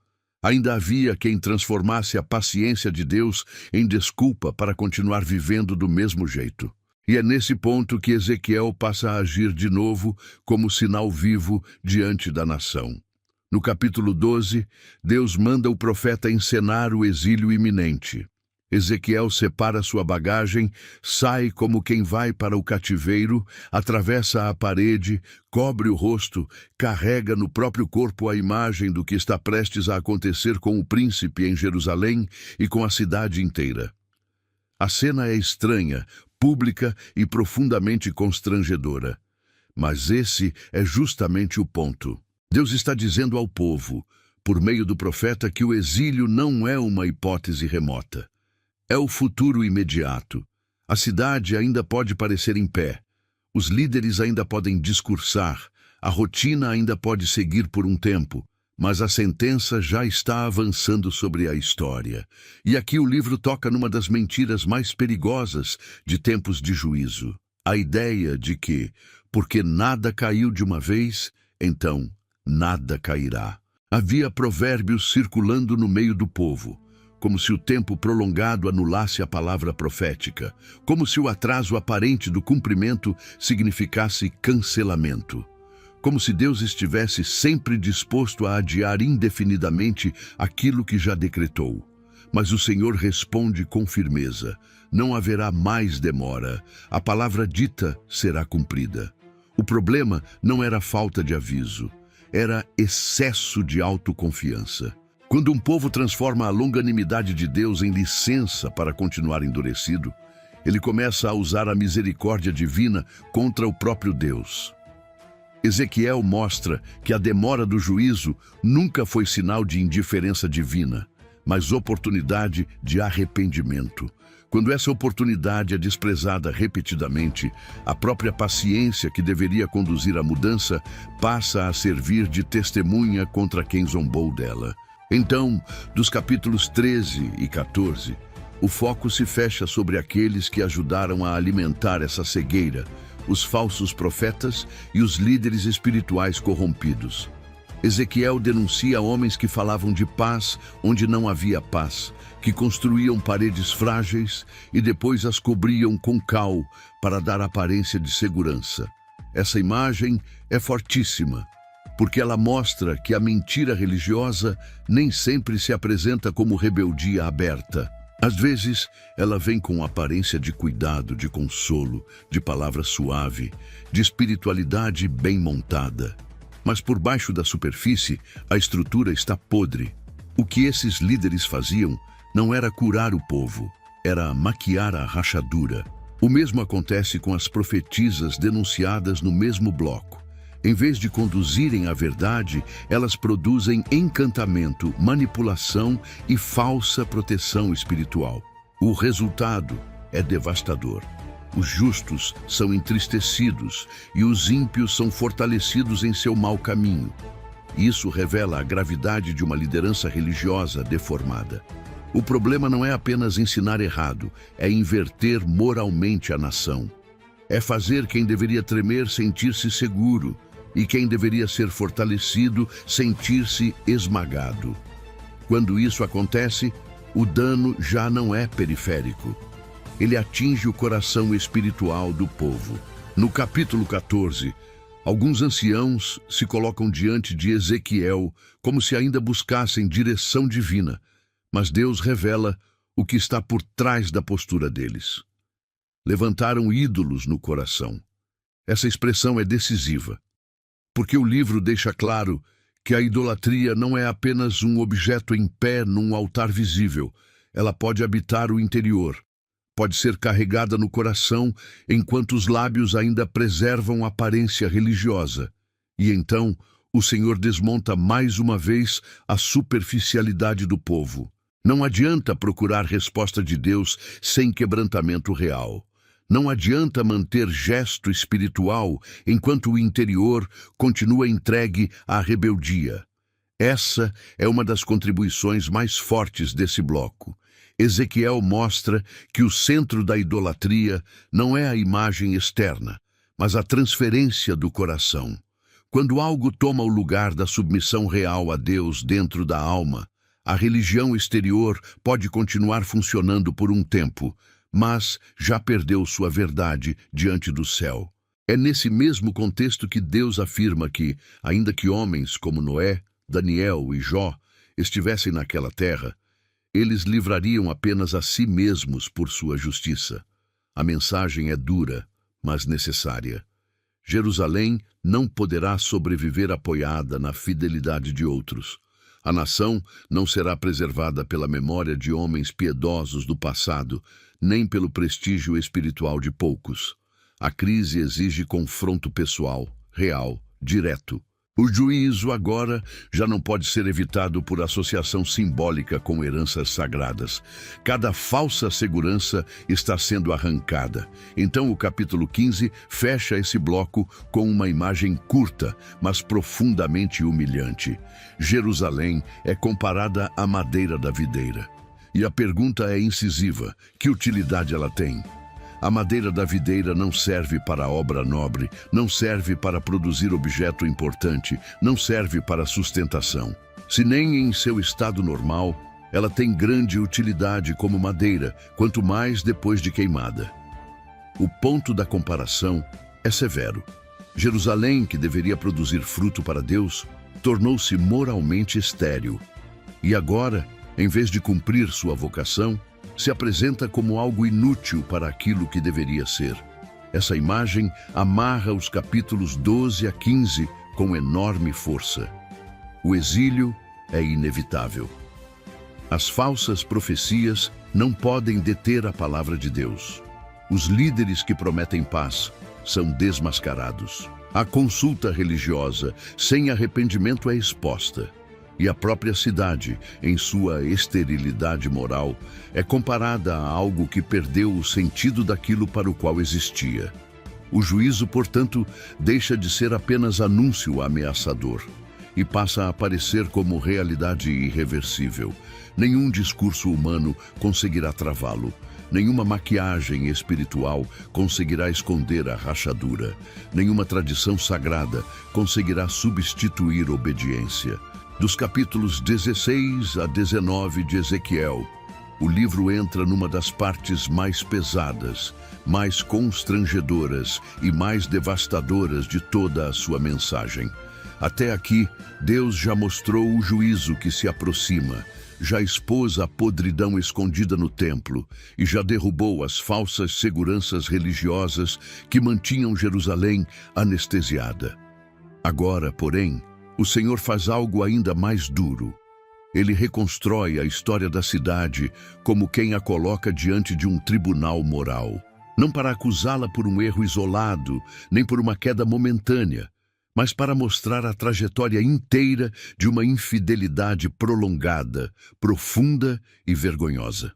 Ainda havia quem transformasse a paciência de Deus em desculpa para continuar vivendo do mesmo jeito. E é nesse ponto que Ezequiel passa a agir de novo como sinal vivo diante da nação. No capítulo 12, Deus manda o profeta encenar o exílio iminente. Ezequiel separa sua bagagem, sai como quem vai para o cativeiro, atravessa a parede, cobre o rosto, carrega no próprio corpo a imagem do que está prestes a acontecer com o príncipe em Jerusalém e com a cidade inteira. A cena é estranha, pública e profundamente constrangedora. Mas esse é justamente o ponto. Deus está dizendo ao povo, por meio do profeta, que o exílio não é uma hipótese remota. É o futuro imediato. A cidade ainda pode parecer em pé. Os líderes ainda podem discursar. A rotina ainda pode seguir por um tempo. Mas a sentença já está avançando sobre a história. E aqui o livro toca numa das mentiras mais perigosas de tempos de juízo. A ideia de que, porque nada caiu de uma vez, então nada cairá. Havia provérbios circulando no meio do povo, como se o tempo prolongado anulasse a palavra profética, como se o atraso aparente do cumprimento significasse cancelamento. Como se Deus estivesse sempre disposto a adiar indefinidamente aquilo que já decretou. Mas o Senhor responde com firmeza: não haverá mais demora, a palavra dita será cumprida. O problema não era falta de aviso, era excesso de autoconfiança. Quando um povo transforma a longanimidade de Deus em licença para continuar endurecido, ele começa a usar a misericórdia divina contra o próprio Deus. Ezequiel mostra que a demora do juízo nunca foi sinal de indiferença divina, mas oportunidade de arrependimento. Quando essa oportunidade é desprezada repetidamente, a própria paciência que deveria conduzir à mudança passa a servir de testemunha contra quem zombou dela. Então, dos capítulos 13 e 14, o foco se fecha sobre aqueles que ajudaram a alimentar essa cegueira, os falsos profetas e os líderes espirituais corrompidos. Ezequiel denuncia homens que falavam de paz onde não havia paz, que construíam paredes frágeis e depois as cobriam com cal para dar aparência de segurança. Essa imagem é fortíssima, porque ela mostra que a mentira religiosa nem sempre se apresenta como rebeldia aberta. Às vezes, ela vem com aparência de cuidado, de consolo, de palavra suave, de espiritualidade bem montada. Mas por baixo da superfície, a estrutura está podre. O que esses líderes faziam não era curar o povo, era maquiar a rachadura. O mesmo acontece com as profetisas denunciadas no mesmo bloco. Em vez de conduzirem à verdade, elas produzem encantamento, manipulação e falsa proteção espiritual. O resultado é devastador. Os justos são entristecidos e os ímpios são fortalecidos em seu mau caminho. Isso revela a gravidade de uma liderança religiosa deformada. O problema não é apenas ensinar errado, é inverter moralmente a nação. É fazer quem deveria tremer sentir-se seguro, e quem deveria ser fortalecido sentir-se esmagado. Quando isso acontece, o dano já não é periférico. Ele atinge o coração espiritual do povo. No capítulo 14, alguns anciãos se colocam diante de Ezequiel como se ainda buscassem direção divina, mas Deus revela o que está por trás da postura deles. Levantaram ídolos no coração. Essa expressão é decisiva, porque o livro deixa claro que a idolatria não é apenas um objeto em pé num altar visível. Ela pode habitar o interior, pode ser carregada no coração enquanto os lábios ainda preservam a aparência religiosa. E então, o Senhor desmonta mais uma vez a superficialidade do povo. Não adianta procurar resposta de Deus sem quebrantamento real. Não adianta manter gesto espiritual enquanto o interior continua entregue à rebeldia. Essa é uma das contribuições mais fortes desse bloco. Ezequiel mostra que o centro da idolatria não é a imagem externa, mas a transferência do coração. Quando algo toma o lugar da submissão real a Deus dentro da alma, a religião exterior pode continuar funcionando por um tempo, mas já perdeu sua verdade diante do céu. É nesse mesmo contexto que Deus afirma que, ainda que homens como Noé, Daniel e Jó estivessem naquela terra, eles livrariam apenas a si mesmos por sua justiça. A mensagem é dura, mas necessária. Jerusalém não poderá sobreviver apoiada na fidelidade de outros. A nação não será preservada pela memória de homens piedosos do passado, nem pelo prestígio espiritual de poucos. A crise exige confronto pessoal, real, direto. O juízo agora já não pode ser evitado por associação simbólica com heranças sagradas. Cada falsa segurança está sendo arrancada. Então o capítulo 15 fecha esse bloco com uma imagem curta, mas profundamente humilhante. Jerusalém é comparada à madeira da videira. E a pergunta é incisiva: que utilidade ela tem? A madeira da videira não serve para obra nobre, não serve para produzir objeto importante, não serve para sustentação. Se nem em seu estado normal, ela tem grande utilidade como madeira, quanto mais depois de queimada. O ponto da comparação é severo. Jerusalém, que deveria produzir fruto para Deus, tornou-se moralmente estéril. E agora, em vez de cumprir sua vocação, se apresenta como algo inútil para aquilo que deveria ser. Essa imagem amarra os capítulos 12 a 15 com enorme força. O exílio é inevitável. As falsas profecias não podem deter a palavra de Deus. Os líderes que prometem paz são desmascarados. A consulta religiosa sem arrependimento é exposta. E a própria cidade, em sua esterilidade moral, é comparada a algo que perdeu o sentido daquilo para o qual existia. O juízo, portanto, deixa de ser apenas anúncio ameaçador e passa a aparecer como realidade irreversível. Nenhum discurso humano conseguirá travá-lo. Nenhuma maquiagem espiritual conseguirá esconder a rachadura. Nenhuma tradição sagrada conseguirá substituir obediência. Dos capítulos 16 a 19 de Ezequiel, o livro entra numa das partes mais pesadas, mais constrangedoras e mais devastadoras de toda a sua mensagem. Até aqui, Deus já mostrou o juízo que se aproxima, já expôs a podridão escondida no templo e já derrubou as falsas seguranças religiosas que mantinham Jerusalém anestesiada. Agora, porém, o Senhor faz algo ainda mais duro. Ele reconstrói a história da cidade como quem a coloca diante de um tribunal moral. Não para acusá-la por um erro isolado, nem por uma queda momentânea, mas para mostrar a trajetória inteira de uma infidelidade prolongada, profunda e vergonhosa.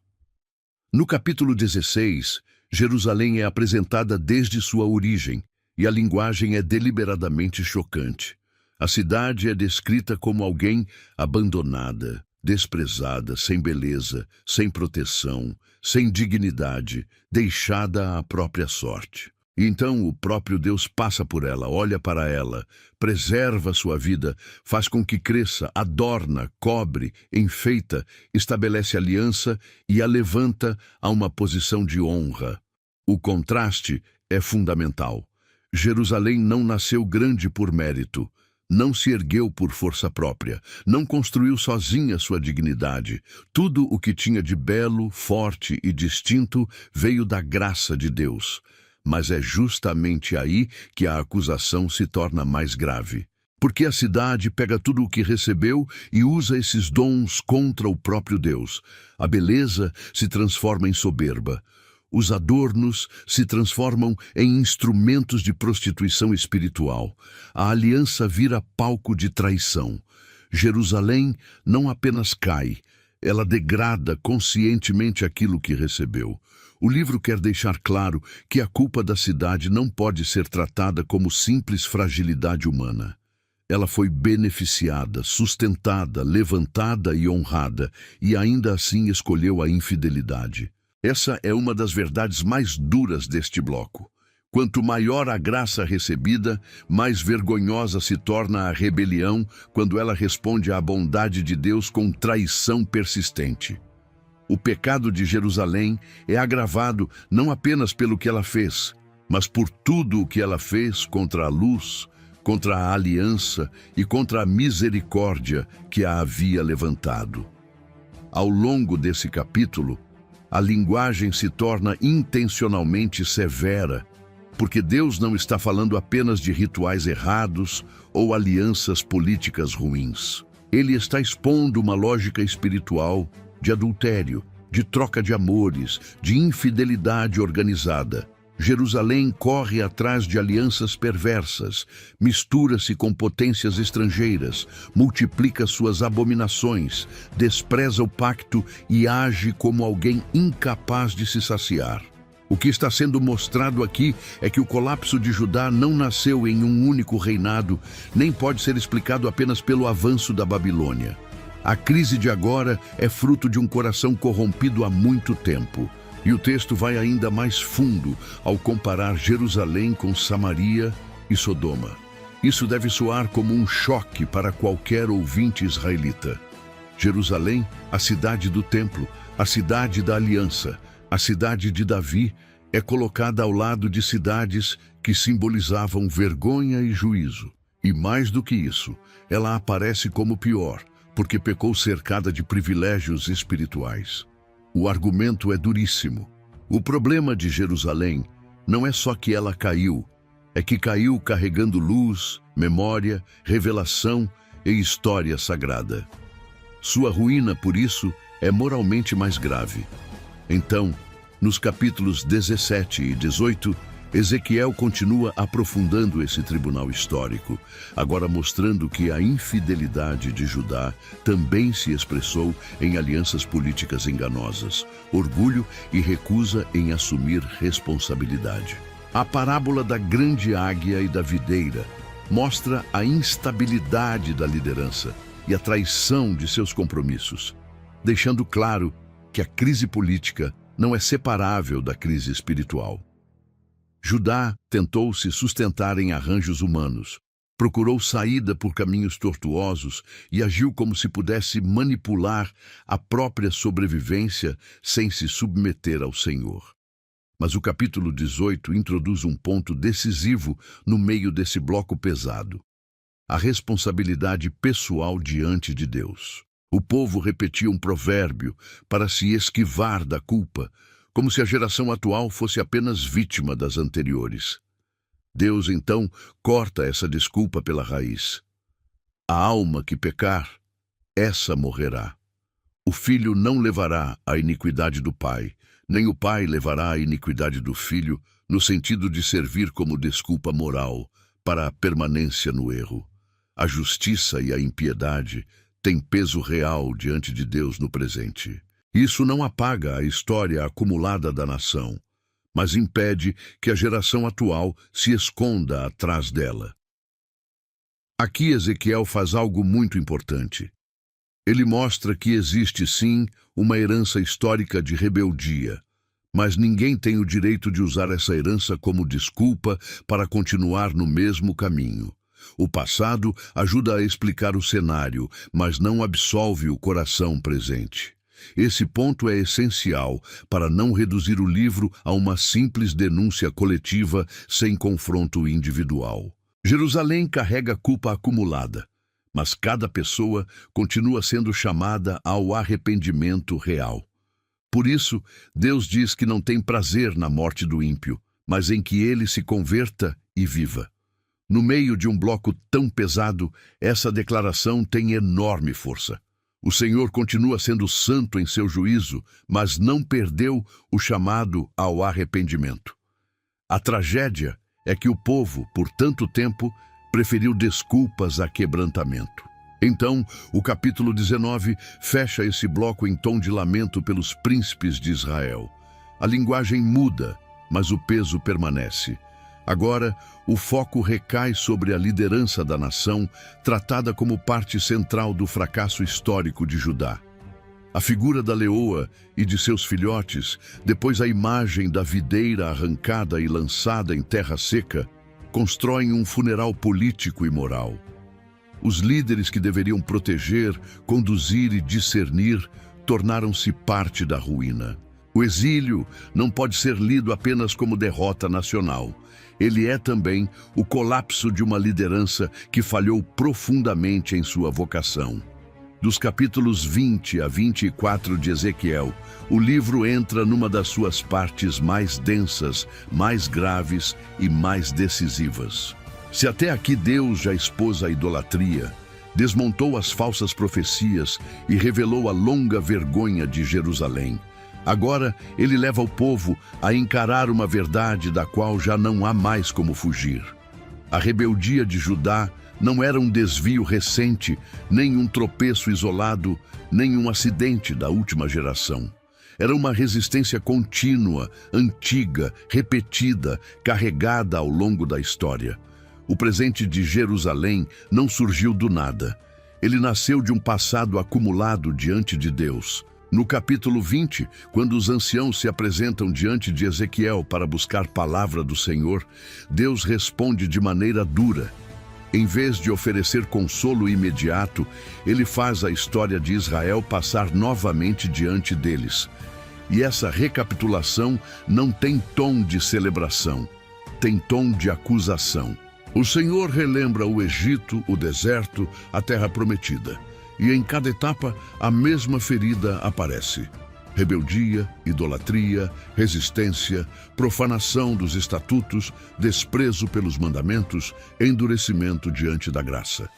No capítulo 16, Jerusalém é apresentada desde sua origem, e a linguagem é deliberadamente chocante. A cidade é descrita como alguém abandonada, desprezada, sem beleza, sem proteção, sem dignidade, deixada à própria sorte. E então o próprio Deus passa por ela, olha para ela, preserva sua vida, faz com que cresça, adorna, cobre, enfeita, estabelece aliança e a levanta a uma posição de honra. O contraste é fundamental. Jerusalém não nasceu grande por mérito. Não se ergueu por força própria, não construiu sozinha sua dignidade. Tudo o que tinha de belo, forte e distinto veio da graça de Deus. Mas é justamente aí que a acusação se torna mais grave. Porque a cidade pega tudo o que recebeu e usa esses dons contra o próprio Deus. A beleza se transforma em soberba. Os adornos se transformam em instrumentos de prostituição espiritual. A aliança vira palco de traição. Jerusalém não apenas cai, ela degrada conscientemente aquilo que recebeu. O livro quer deixar claro que a culpa da cidade não pode ser tratada como simples fragilidade humana. Ela foi beneficiada, sustentada, levantada e honrada, e ainda assim escolheu a infidelidade. Essa é uma das verdades mais duras deste bloco. Quanto maior a graça recebida, mais vergonhosa se torna a rebelião quando ela responde à bondade de Deus com traição persistente. O pecado de Jerusalém é agravado não apenas pelo que ela fez, mas por tudo o que ela fez contra a luz, contra a aliança e contra a misericórdia que a havia levantado. Ao longo desse capítulo, a linguagem se torna intencionalmente severa, porque Deus não está falando apenas de rituais errados ou alianças políticas ruins. Ele está expondo uma lógica espiritual de adultério, de troca de amores, de infidelidade organizada. Jerusalém corre atrás de alianças perversas, mistura-se com potências estrangeiras, multiplica suas abominações, despreza o pacto e age como alguém incapaz de se saciar. O que está sendo mostrado aqui é que o colapso de Judá não nasceu em um único reinado, nem pode ser explicado apenas pelo avanço da Babilônia. A crise de agora é fruto de um coração corrompido há muito tempo. E o texto vai ainda mais fundo ao comparar Jerusalém com Samaria e Sodoma. Isso deve soar como um choque para qualquer ouvinte israelita. Jerusalém, a cidade do templo, a cidade da aliança, a cidade de Davi, é colocada ao lado de cidades que simbolizavam vergonha e juízo. E mais do que isso, ela aparece como pior, porque pecou cercada de privilégios espirituais. O argumento é duríssimo. O problema de Jerusalém não é só que ela caiu, é que caiu carregando luz, memória, revelação e história sagrada. Sua ruína, por isso, é moralmente mais grave. Então, nos capítulos 17 e 18, Ezequiel continua aprofundando esse tribunal histórico, agora mostrando que a infidelidade de Judá também se expressou em alianças políticas enganosas, orgulho e recusa em assumir responsabilidade. A parábola da grande águia e da videira mostra a instabilidade da liderança e a traição de seus compromissos, deixando claro que a crise política não é separável da crise espiritual. Judá tentou se sustentar em arranjos humanos, procurou saída por caminhos tortuosos e agiu como se pudesse manipular a própria sobrevivência sem se submeter ao Senhor. Mas o capítulo 18 introduz um ponto decisivo no meio desse bloco pesado: a responsabilidade pessoal diante de Deus. O povo repetia um provérbio para se esquivar da culpa, como se a geração atual fosse apenas vítima das anteriores. Deus, então, corta essa desculpa pela raiz. A alma que pecar, essa morrerá. O filho não levará a iniquidade do pai, nem o pai levará a iniquidade do filho, no sentido de servir como desculpa moral para a permanência no erro. A justiça e a impiedade têm peso real diante de Deus no presente. Isso não apaga a história acumulada da nação, mas impede que a geração atual se esconda atrás dela. Aqui Ezequiel faz algo muito importante. Ele mostra que existe sim uma herança histórica de rebeldia, mas ninguém tem o direito de usar essa herança como desculpa para continuar no mesmo caminho. O passado ajuda a explicar o cenário, mas não absolve o coração presente. Esse ponto é essencial para não reduzir o livro a uma simples denúncia coletiva sem confronto individual. Jerusalém carrega culpa acumulada, mas cada pessoa continua sendo chamada ao arrependimento real. Por isso, Deus diz que não tem prazer na morte do ímpio, mas em que ele se converta e viva. No meio de um bloco tão pesado, essa declaração tem enorme força. O Senhor continua sendo santo em seu juízo, mas não perdeu o chamado ao arrependimento. A tragédia é que o povo, por tanto tempo, preferiu desculpas a quebrantamento. Então, o capítulo 19 fecha esse bloco em tom de lamento pelos príncipes de Israel. A linguagem muda, mas o peso permanece. Agora, o foco recai sobre a liderança da nação, tratada como parte central do fracasso histórico de Judá. A figura da leoa e de seus filhotes, depois a imagem da videira arrancada e lançada em terra seca, constroem um funeral político e moral. Os líderes que deveriam proteger, conduzir e discernir tornaram-se parte da ruína. O exílio não pode ser lido apenas como derrota nacional. Ele é também o colapso de uma liderança que falhou profundamente em sua vocação. Dos capítulos 20 a 24 de Ezequiel, o livro entra numa das suas partes mais densas, mais graves e mais decisivas. Se até aqui Deus já expôs a idolatria, desmontou as falsas profecias e revelou a longa vergonha de Jerusalém. Agora ele leva o povo a encarar uma verdade da qual já não há mais como fugir. A rebeldia de Judá não era um desvio recente, nem um tropeço isolado, nem um acidente da última geração. Era uma resistência contínua, antiga, repetida, carregada ao longo da história. O presente de Jerusalém não surgiu do nada. Ele nasceu de um passado acumulado diante de Deus. No capítulo 20, quando os anciãos se apresentam diante de Ezequiel para buscar palavra do Senhor, Deus responde de maneira dura. Em vez de oferecer consolo imediato, ele faz a história de Israel passar novamente diante deles. E essa recapitulação não tem tom de celebração, tem tom de acusação. O Senhor relembra o Egito, o deserto, a terra prometida. E em cada etapa, a mesma ferida aparece. Rebeldia, idolatria, resistência, profanação dos estatutos, desprezo pelos mandamentos, endurecimento diante da graça.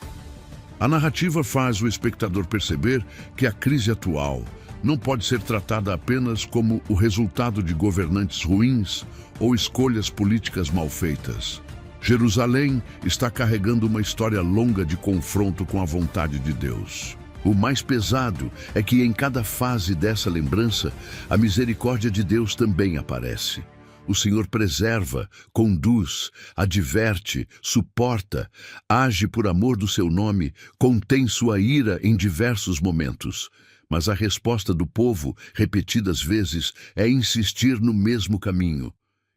A narrativa faz o espectador perceber que a crise atual não pode ser tratada apenas como o resultado de governantes ruins ou escolhas políticas mal feitas. Jerusalém está carregando uma história longa de confronto com a vontade de Deus. O mais pesado é que em cada fase dessa lembrança, a misericórdia de Deus também aparece. O Senhor preserva, conduz, adverte, suporta, age por amor do seu nome, contém sua ira em diversos momentos. Mas a resposta do povo, repetidas vezes, é insistir no mesmo caminho.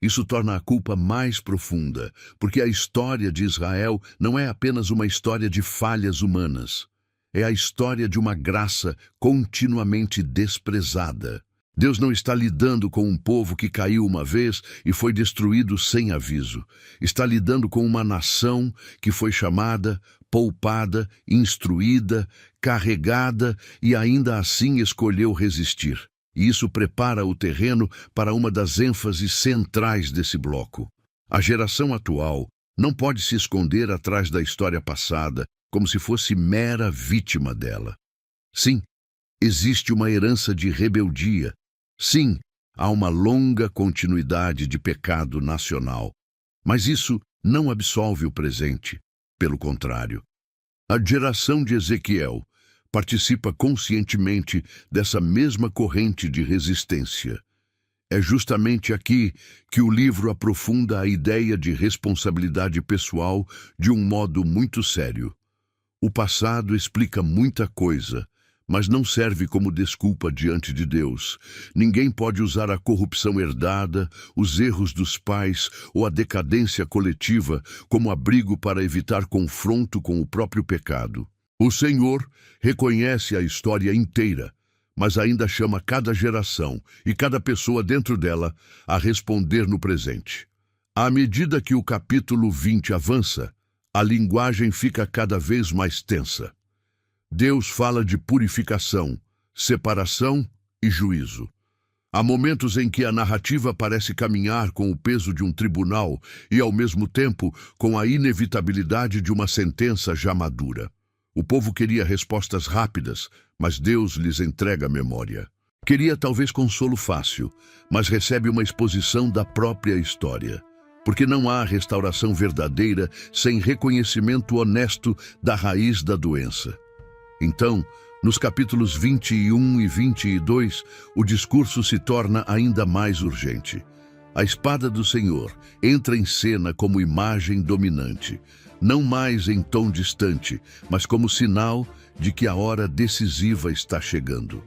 Isso torna a culpa mais profunda, porque a história de Israel não é apenas uma história de falhas humanas. É a história de uma graça continuamente desprezada. Deus não está lidando com um povo que caiu uma vez e foi destruído sem aviso. Está lidando com uma nação que foi chamada, poupada, instruída, carregada e ainda assim escolheu resistir. E isso prepara o terreno para uma das ênfases centrais desse bloco. A geração atual não pode se esconder atrás da história passada, como se fosse mera vítima dela. Sim, existe uma herança de rebeldia. Sim, há uma longa continuidade de pecado nacional. Mas isso não absolve o presente. Pelo contrário, a geração de Ezequiel participa conscientemente dessa mesma corrente de resistência. É justamente aqui que o livro aprofunda a ideia de responsabilidade pessoal de um modo muito sério. O passado explica muita coisa, mas não serve como desculpa diante de Deus. Ninguém pode usar a corrupção herdada, os erros dos pais ou a decadência coletiva como abrigo para evitar confronto com o próprio pecado. O Senhor reconhece a história inteira, mas ainda chama cada geração e cada pessoa dentro dela a responder no presente. À medida que o capítulo 20 avança, a linguagem fica cada vez mais tensa. Deus fala de purificação, separação e juízo. Há momentos em que a narrativa parece caminhar com o peso de um tribunal e, ao mesmo tempo, com a inevitabilidade de uma sentença já madura. O povo queria respostas rápidas, mas Deus lhes entrega a memória. Queria talvez consolo fácil, mas recebe uma exposição da própria história. Porque não há restauração verdadeira sem reconhecimento honesto da raiz da doença. Então, nos capítulos 21 e 22, o discurso se torna ainda mais urgente. A espada do Senhor entra em cena como imagem dominante, não mais em tom distante, mas como sinal de que a hora decisiva está chegando.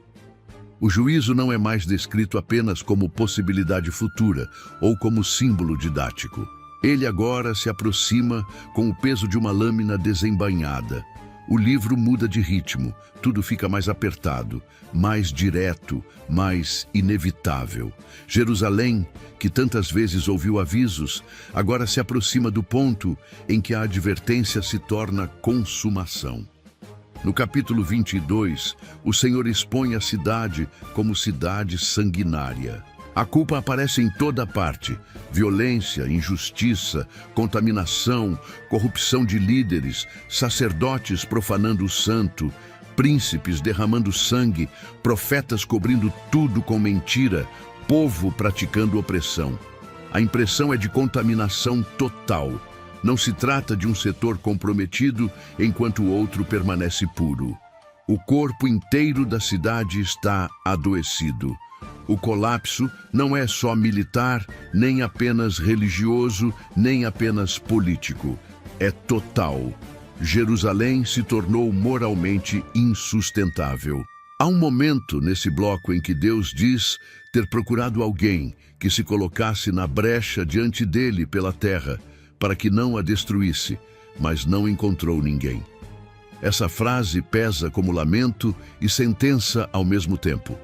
O juízo não é mais descrito apenas como possibilidade futura ou como símbolo didático. Ele agora se aproxima com o peso de uma lâmina desembainhada. O livro muda de ritmo, tudo fica mais apertado, mais direto, mais inevitável. Jerusalém, que tantas vezes ouviu avisos, agora se aproxima do ponto em que a advertência se torna consumação. No capítulo 22, o Senhor expõe a cidade como cidade sanguinária. A culpa aparece em toda parte: violência, injustiça, contaminação, corrupção de líderes, sacerdotes profanando o santo, príncipes derramando sangue, profetas cobrindo tudo com mentira, povo praticando opressão. A impressão é de contaminação total. Não se trata de um setor comprometido enquanto o outro permanece puro. O corpo inteiro da cidade está adoecido. O colapso não é só militar, nem apenas religioso, nem apenas político. É total. Jerusalém se tornou moralmente insustentável. Há um momento nesse bloco em que Deus diz ter procurado alguém que se colocasse na brecha diante dele pela terra, para que não a destruísse, mas não encontrou ninguém. Essa frase pesa como lamento e sentença ao mesmo tempo.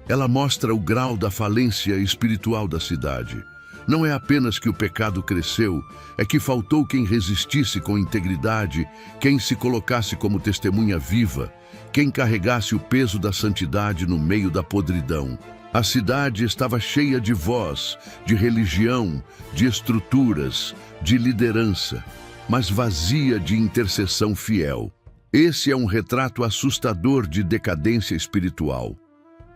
Ela mostra o grau da falência espiritual da cidade. Não é apenas que o pecado cresceu, é que faltou quem resistisse com integridade, quem se colocasse como testemunha viva, quem carregasse o peso da santidade no meio da podridão. A cidade estava cheia de voz, de religião, de estruturas, de liderança, mas vazia de intercessão fiel. Esse é um retrato assustador de decadência espiritual.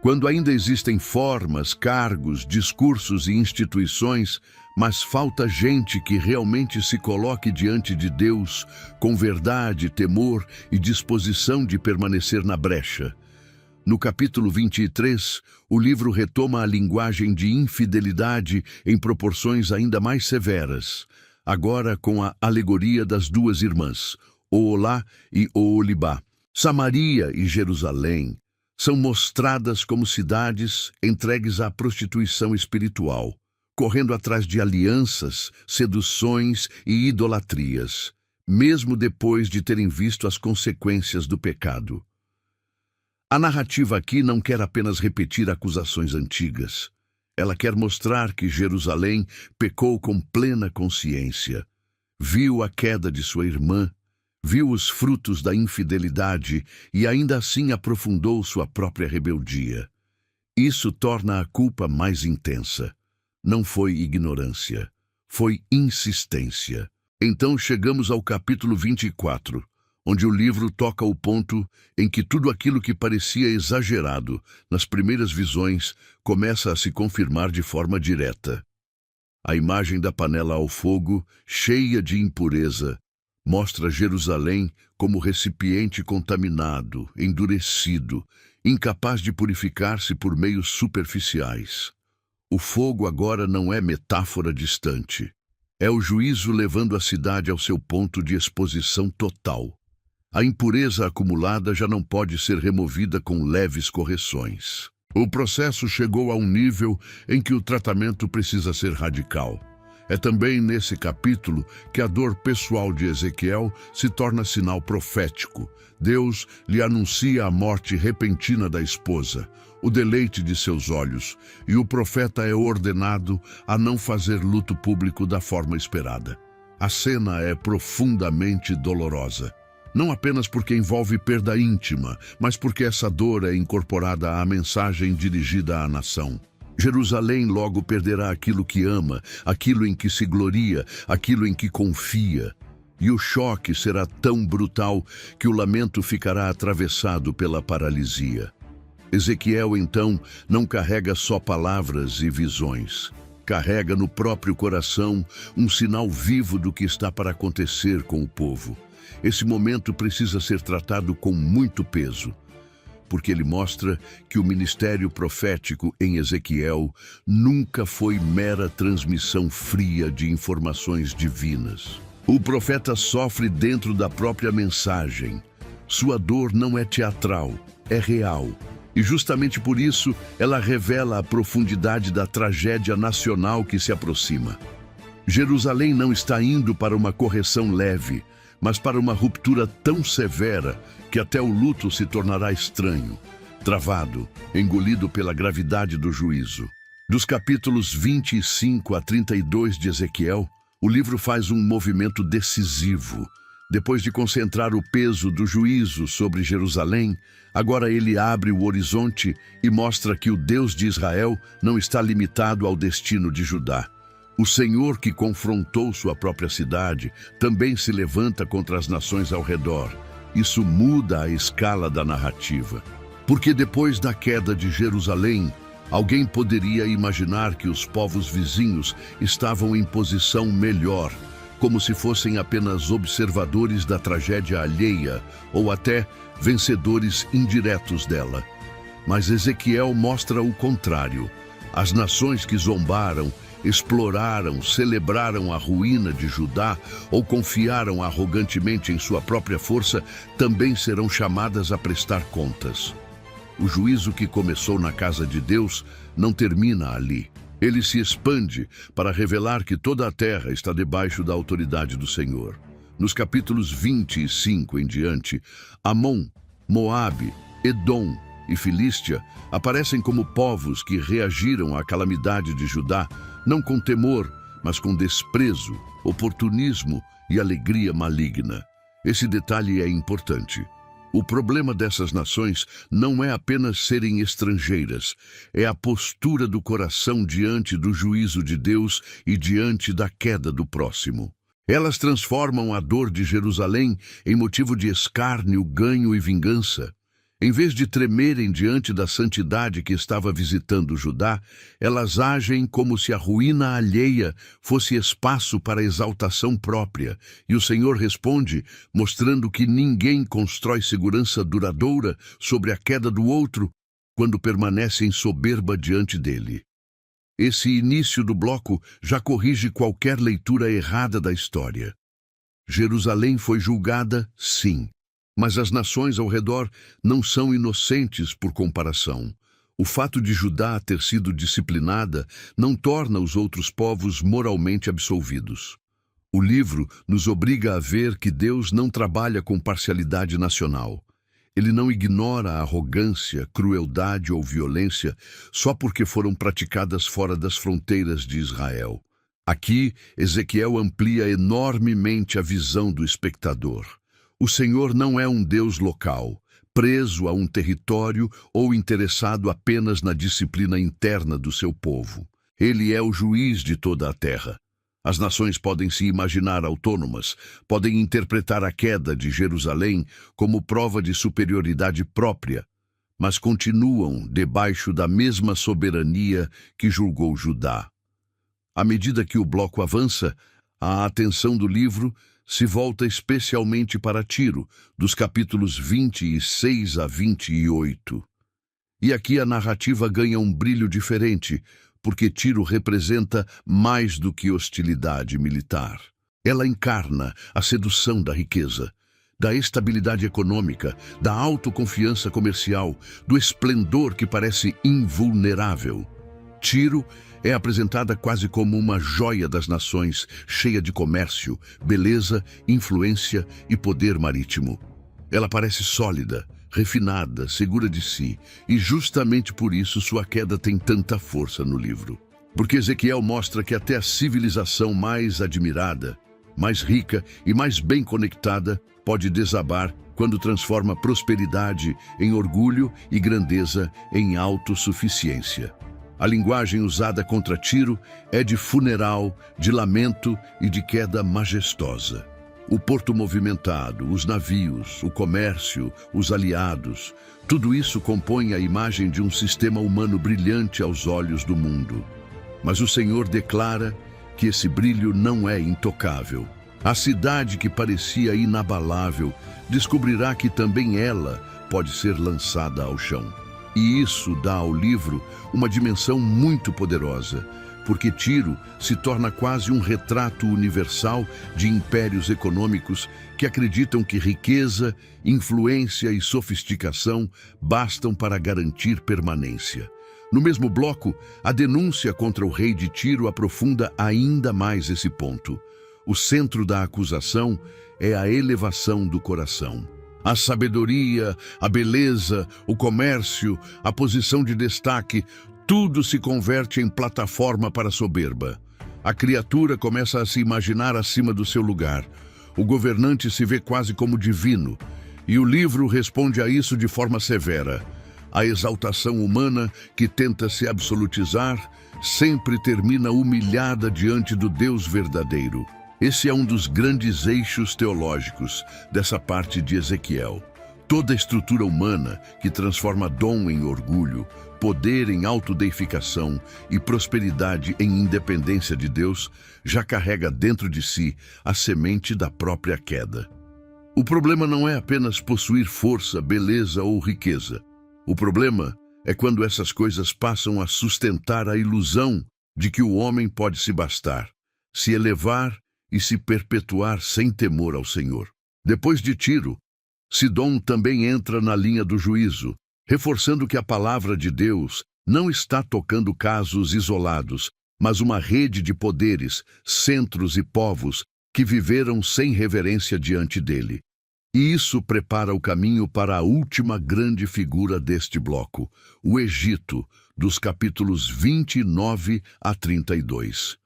Quando ainda existem formas, cargos, discursos e instituições, mas falta gente que realmente se coloque diante de Deus com verdade, temor e disposição de permanecer na brecha. No capítulo 23, o livro retoma a linguagem de infidelidade em proporções ainda mais severas, agora com a alegoria das duas irmãs, Oholá e Oholibá. Samaria e Jerusalém são mostradas como cidades entregues à prostituição espiritual, correndo atrás de alianças, seduções e idolatrias, mesmo depois de terem visto as consequências do pecado. A narrativa aqui não quer apenas repetir acusações antigas. Ela quer mostrar que Jerusalém pecou com plena consciência, viu a queda de sua irmã, viu os frutos da infidelidade e ainda assim aprofundou sua própria rebeldia. Isso torna a culpa mais intensa. Não foi ignorância, foi insistência. Então chegamos ao capítulo 24, onde o livro toca o ponto em que tudo aquilo que parecia exagerado nas primeiras visões começa a se confirmar de forma direta. A imagem da panela ao fogo, cheia de impureza, mostra Jerusalém como recipiente contaminado, endurecido, incapaz de purificar-se por meios superficiais. O fogo agora não é metáfora distante. É o juízo levando a cidade ao seu ponto de exposição total. A impureza acumulada já não pode ser removida com leves correções. O processo chegou a um nível em que o tratamento precisa ser radical. É também nesse capítulo que a dor pessoal de Ezequiel se torna sinal profético. Deus lhe anuncia a morte repentina da esposa, o deleite de seus olhos, e o profeta é ordenado a não fazer luto público da forma esperada. A cena é profundamente dolorosa, não apenas porque envolve perda íntima, mas porque essa dor é incorporada à mensagem dirigida à nação. Jerusalém logo perderá aquilo que ama, aquilo em que se gloria, aquilo em que confia. E o choque será tão brutal que o lamento ficará atravessado pela paralisia. Ezequiel, então, não carrega só palavras e visões. Carrega no próprio coração um sinal vivo do que está para acontecer com o povo. Esse momento precisa ser tratado com muito peso, porque ele mostra que o ministério profético em Ezequiel nunca foi mera transmissão fria de informações divinas. O profeta sofre dentro da própria mensagem. Sua dor não é teatral, é real. E justamente por isso, ela revela a profundidade da tragédia nacional que se aproxima. Jerusalém não está indo para uma correção leve, mas para uma ruptura tão severa que até o luto se tornará estranho, travado, engolido pela gravidade do juízo. Dos capítulos 25 a 32 de Ezequiel, o livro faz um movimento decisivo. Depois de concentrar o peso do juízo sobre Jerusalém, agora ele abre o horizonte e mostra que o Deus de Israel não está limitado ao destino de Judá. O Senhor que confrontou sua própria cidade também se levanta contra as nações ao redor. Isso muda a escala da narrativa. Porque depois da queda de Jerusalém, alguém poderia imaginar que os povos vizinhos estavam em posição melhor, como se fossem apenas observadores da tragédia alheia ou até vencedores indiretos dela. Mas Ezequiel mostra o contrário. As nações que zombaram, exploraram, celebraram a ruína de Judá ou confiaram arrogantemente em sua própria força também serão chamadas a prestar contas. O juízo que começou na casa de Deus não termina ali. Ele se expande para revelar que toda a terra está debaixo da autoridade do Senhor. Nos capítulos 25 em diante, Amon, Moabe, Edom e Filístia aparecem como povos que reagiram à calamidade de Judá, não com temor, mas com desprezo, oportunismo e alegria maligna. Esse detalhe é importante. O problema dessas nações não é apenas serem estrangeiras, é a postura do coração diante do juízo de Deus e diante da queda do próximo. Elas transformam a dor de Jerusalém em motivo de escárnio, ganho e vingança. Em vez de tremerem diante da santidade que estava visitando Judá, elas agem como se a ruína alheia fosse espaço para a exaltação própria. E o Senhor responde, mostrando que ninguém constrói segurança duradoura sobre a queda do outro quando permanece em soberba diante dele. Esse início do bloco já corrige qualquer leitura errada da história. Jerusalém foi julgada, sim. Mas as nações ao redor não são inocentes por comparação. O fato de Judá ter sido disciplinada não torna os outros povos moralmente absolvidos. O livro nos obriga a ver que Deus não trabalha com parcialidade nacional. Ele não ignora a arrogância, crueldade ou violência só porque foram praticadas fora das fronteiras de Israel. Aqui, Ezequiel amplia enormemente a visão do espectador. O Senhor não é um Deus local, preso a um território ou interessado apenas na disciplina interna do seu povo. Ele é o juiz de toda a terra. As nações podem se imaginar autônomas, podem interpretar a queda de Jerusalém como prova de superioridade própria, mas continuam debaixo da mesma soberania que julgou Judá. À medida que o bloco avança, a atenção do livro se volta especialmente para Tiro, dos capítulos 26 a 28. E aqui a narrativa ganha um brilho diferente, porque Tiro representa mais do que hostilidade militar. Ela encarna a sedução da riqueza, da estabilidade econômica, da autoconfiança comercial, do esplendor que parece invulnerável. Tiro é apresentada quase como uma joia das nações, cheia de comércio, beleza, influência e poder marítimo. Ela parece sólida, refinada, segura de si, e justamente por isso sua queda tem tanta força no livro. Porque Ezequiel mostra que até a civilização mais admirada, mais rica e mais bem conectada pode desabar quando transforma prosperidade em orgulho e grandeza em autossuficiência. A linguagem usada contra Tiro é de funeral, de lamento e de queda majestosa. O porto movimentado, os navios, o comércio, os aliados, tudo isso compõe a imagem de um sistema humano brilhante aos olhos do mundo. Mas o Senhor declara que esse brilho não é intocável. A cidade que parecia inabalável descobrirá que também ela pode ser lançada ao chão. E isso dá ao livro uma dimensão muito poderosa, porque Tiro se torna quase um retrato universal de impérios econômicos que acreditam que riqueza, influência e sofisticação bastam para garantir permanência. No mesmo bloco, a denúncia contra o rei de Tiro aprofunda ainda mais esse ponto. O centro da acusação é a elevação do coração. A sabedoria, a beleza, o comércio, a posição de destaque, tudo se converte em plataforma para a soberba. A criatura começa a se imaginar acima do seu lugar. O governante se vê quase como divino, e o livro responde a isso de forma severa. A exaltação humana, que tenta se absolutizar, sempre termina humilhada diante do Deus verdadeiro. Esse é um dos grandes eixos teológicos dessa parte de Ezequiel. Toda a estrutura humana que transforma dom em orgulho, poder em autodeificação e prosperidade em independência de Deus, já carrega dentro de si a semente da própria queda. O problema não é apenas possuir força, beleza ou riqueza. O problema é quando essas coisas passam a sustentar a ilusão de que o homem pode se bastar, se elevar e se perpetuar sem temor ao Senhor. Depois de Tiro, Sidom também entra na linha do juízo, reforçando que a palavra de Deus não está tocando casos isolados, mas uma rede de poderes, centros e povos que viveram sem reverência diante dele. E isso prepara o caminho para a última grande figura deste bloco, o Egito, dos capítulos 29 a 32.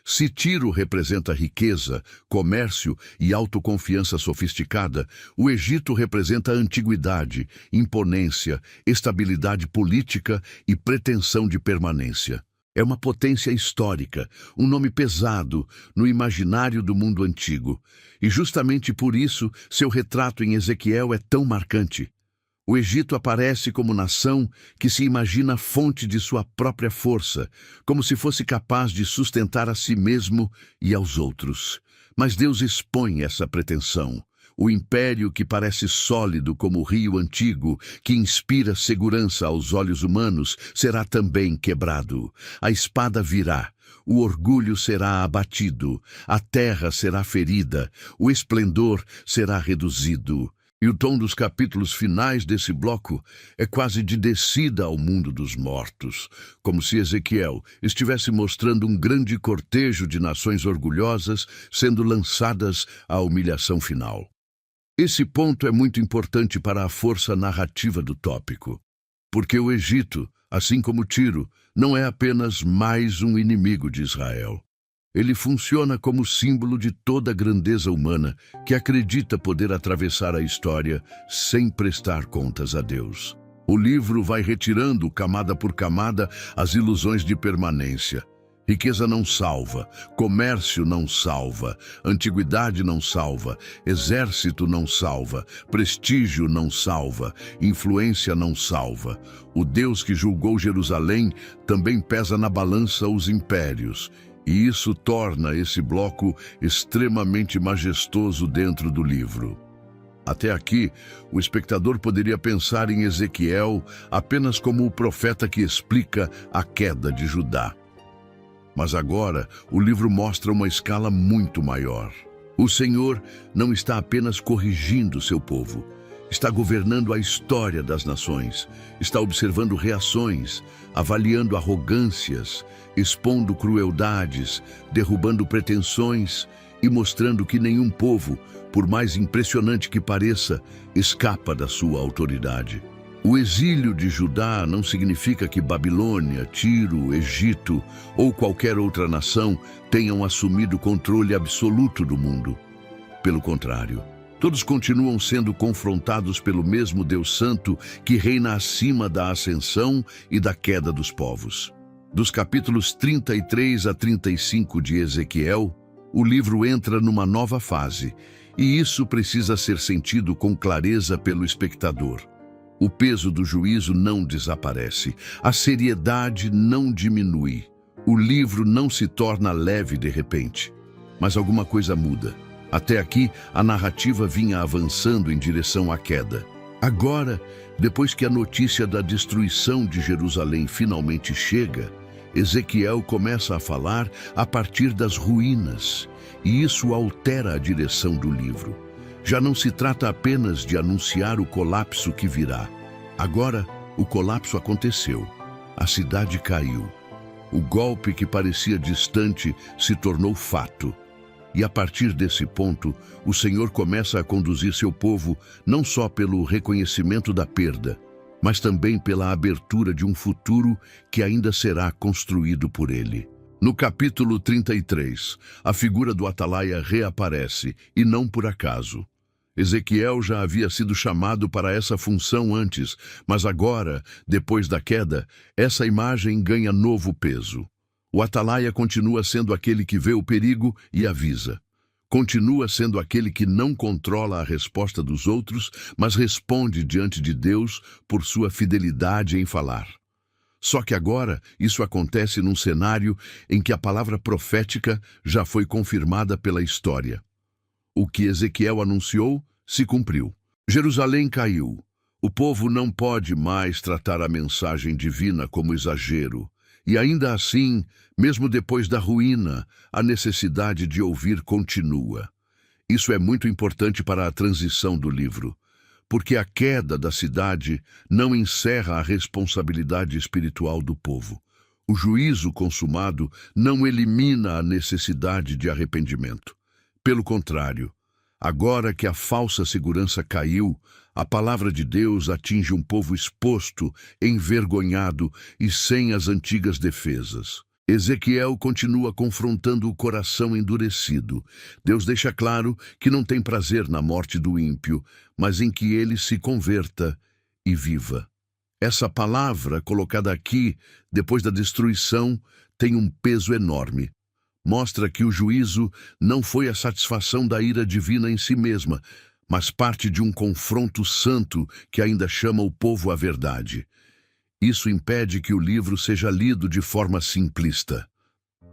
Se Tiro representa riqueza, comércio e autoconfiança sofisticada, o Egito representa antiguidade, imponência, estabilidade política e pretensão de permanência. É uma potência histórica, um nome pesado no imaginário do mundo antigo. E justamente por isso, seu retrato em Ezequiel é tão marcante. O Egito aparece como nação que se imagina fonte de sua própria força, como se fosse capaz de sustentar a si mesmo e aos outros. Mas Deus expõe essa pretensão. O império que parece sólido como o rio antigo, que inspira segurança aos olhos humanos, será também quebrado. A espada virá, o orgulho será abatido, a terra será ferida, o esplendor será reduzido. E o tom dos capítulos finais desse bloco é quase de descida ao mundo dos mortos, como se Ezequiel estivesse mostrando um grande cortejo de nações orgulhosas sendo lançadas à humilhação final. Esse ponto é muito importante para a força narrativa do tópico, porque o Egito, assim como Tiro, não é apenas mais um inimigo de Israel. Ele funciona como símbolo de toda a grandeza humana que acredita poder atravessar a história sem prestar contas a Deus. O livro vai retirando, camada por camada, as ilusões de permanência. Riqueza não salva, comércio não salva, antiguidade não salva, exército não salva, prestígio não salva, influência não salva. O Deus que julgou Jerusalém também pesa na balança os impérios. E isso torna esse bloco extremamente majestoso dentro do livro. Até aqui, o espectador poderia pensar em Ezequiel apenas como o profeta que explica a queda de Judá. Mas agora, o livro mostra uma escala muito maior. O Senhor não está apenas corrigindo seu povo, está governando a história das nações, está observando reações, avaliando arrogâncias, expondo crueldades, derrubando pretensões e mostrando que nenhum povo, por mais impressionante que pareça, escapa da sua autoridade. O exílio de Judá não significa que Babilônia, Tiro, Egito ou qualquer outra nação tenham assumido o controle absoluto do mundo. Pelo contrário, todos continuam sendo confrontados pelo mesmo Deus Santo que reina acima da ascensão e da queda dos povos. Dos capítulos 33 a 35 de Ezequiel, o livro entra numa nova fase, e isso precisa ser sentido com clareza pelo espectador. O peso do juízo não desaparece, a seriedade não diminui, o livro não se torna leve de repente, mas alguma coisa muda. Até aqui, a narrativa vinha avançando em direção à queda. Agora, depois que a notícia da destruição de Jerusalém finalmente chega, Ezequiel começa a falar a partir das ruínas, e isso altera a direção do livro. Já não se trata apenas de anunciar o colapso que virá. Agora, o colapso aconteceu. A cidade caiu. O golpe que parecia distante se tornou fato. E a partir desse ponto, o Senhor começa a conduzir seu povo não só pelo reconhecimento da perda, mas também pela abertura de um futuro que ainda será construído por ele. No capítulo 33, a figura do atalaia reaparece, e não por acaso. Ezequiel já havia sido chamado para essa função antes, mas agora, depois da queda, essa imagem ganha novo peso. O atalaia continua sendo aquele que vê o perigo e avisa. Continua sendo aquele que não controla a resposta dos outros, mas responde diante de Deus por sua fidelidade em falar. Só que agora isso acontece num cenário em que a palavra profética já foi confirmada pela história. O que Ezequiel anunciou se cumpriu. Jerusalém caiu. O povo não pode mais tratar a mensagem divina como exagero. E ainda assim, mesmo depois da ruína, a necessidade de ouvir continua. Isso é muito importante para a transição do livro, porque a queda da cidade não encerra a responsabilidade espiritual do povo. O juízo consumado não elimina a necessidade de arrependimento. Pelo contrário, agora que a falsa segurança caiu, a palavra de Deus atinge um povo exposto, envergonhado e sem as antigas defesas. Ezequiel continua confrontando o coração endurecido. Deus deixa claro que não tem prazer na morte do ímpio, mas em que ele se converta e viva. Essa palavra, colocada aqui, depois da destruição, tem um peso enorme. Mostra que o juízo não foi a satisfação da ira divina em si mesma, mas parte de um confronto santo que ainda chama o povo à verdade. Isso impede que o livro seja lido de forma simplista.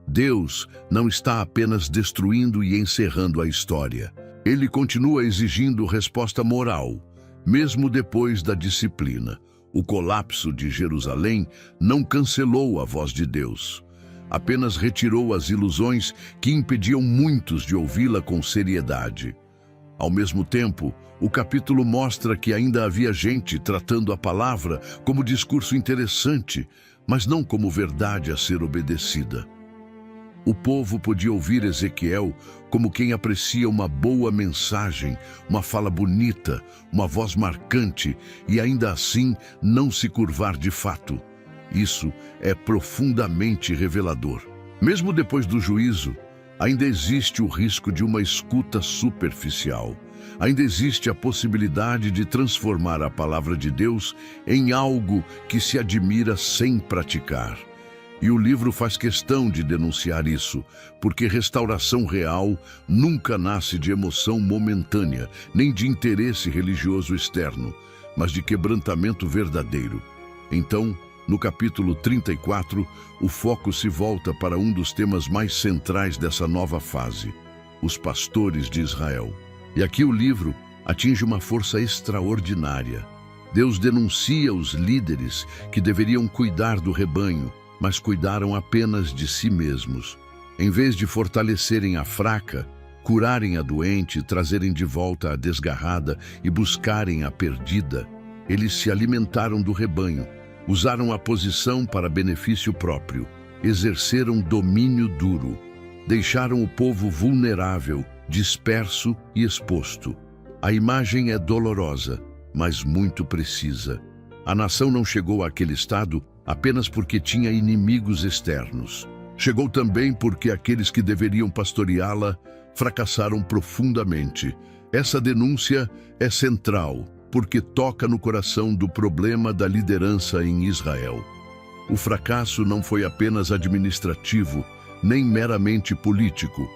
Deus não está apenas destruindo e encerrando a história. Ele continua exigindo resposta moral, mesmo depois da disciplina. O colapso de Jerusalém não cancelou a voz de Deus. Apenas retirou as ilusões que impediam muitos de ouvi-la com seriedade. Ao mesmo tempo, o capítulo mostra que ainda havia gente tratando a palavra como discurso interessante, mas não como verdade a ser obedecida. O povo podia ouvir Ezequiel como quem aprecia uma boa mensagem, uma fala bonita, uma voz marcante e ainda assim não se curvar de fato. Isso é profundamente revelador. Mesmo depois do juízo, ainda existe o risco de uma escuta superficial. Ainda existe a possibilidade de transformar a palavra de Deus em algo que se admira sem praticar. E o livro faz questão de denunciar isso, porque restauração real nunca nasce de emoção momentânea, nem de interesse religioso externo, mas de quebrantamento verdadeiro. Então, no capítulo 34, o foco se volta para um dos temas mais centrais dessa nova fase, os pastores de Israel. E aqui o livro atinge uma força extraordinária. Deus denuncia os líderes que deveriam cuidar do rebanho, mas cuidaram apenas de si mesmos. Em vez de fortalecerem a fraca, curarem a doente, trazerem de volta a desgarrada e buscarem a perdida, eles se alimentaram do rebanho, usaram a posição para benefício próprio, exerceram domínio duro, deixaram o povo vulnerável, disperso e exposto. A imagem é dolorosa, mas muito precisa. A nação não chegou àquele estado apenas porque tinha inimigos externos. Chegou também porque aqueles que deveriam pastoreá-la fracassaram profundamente. Essa denúncia é central, porque toca no coração do problema da liderança em Israel. O fracasso não foi apenas administrativo, nem meramente político.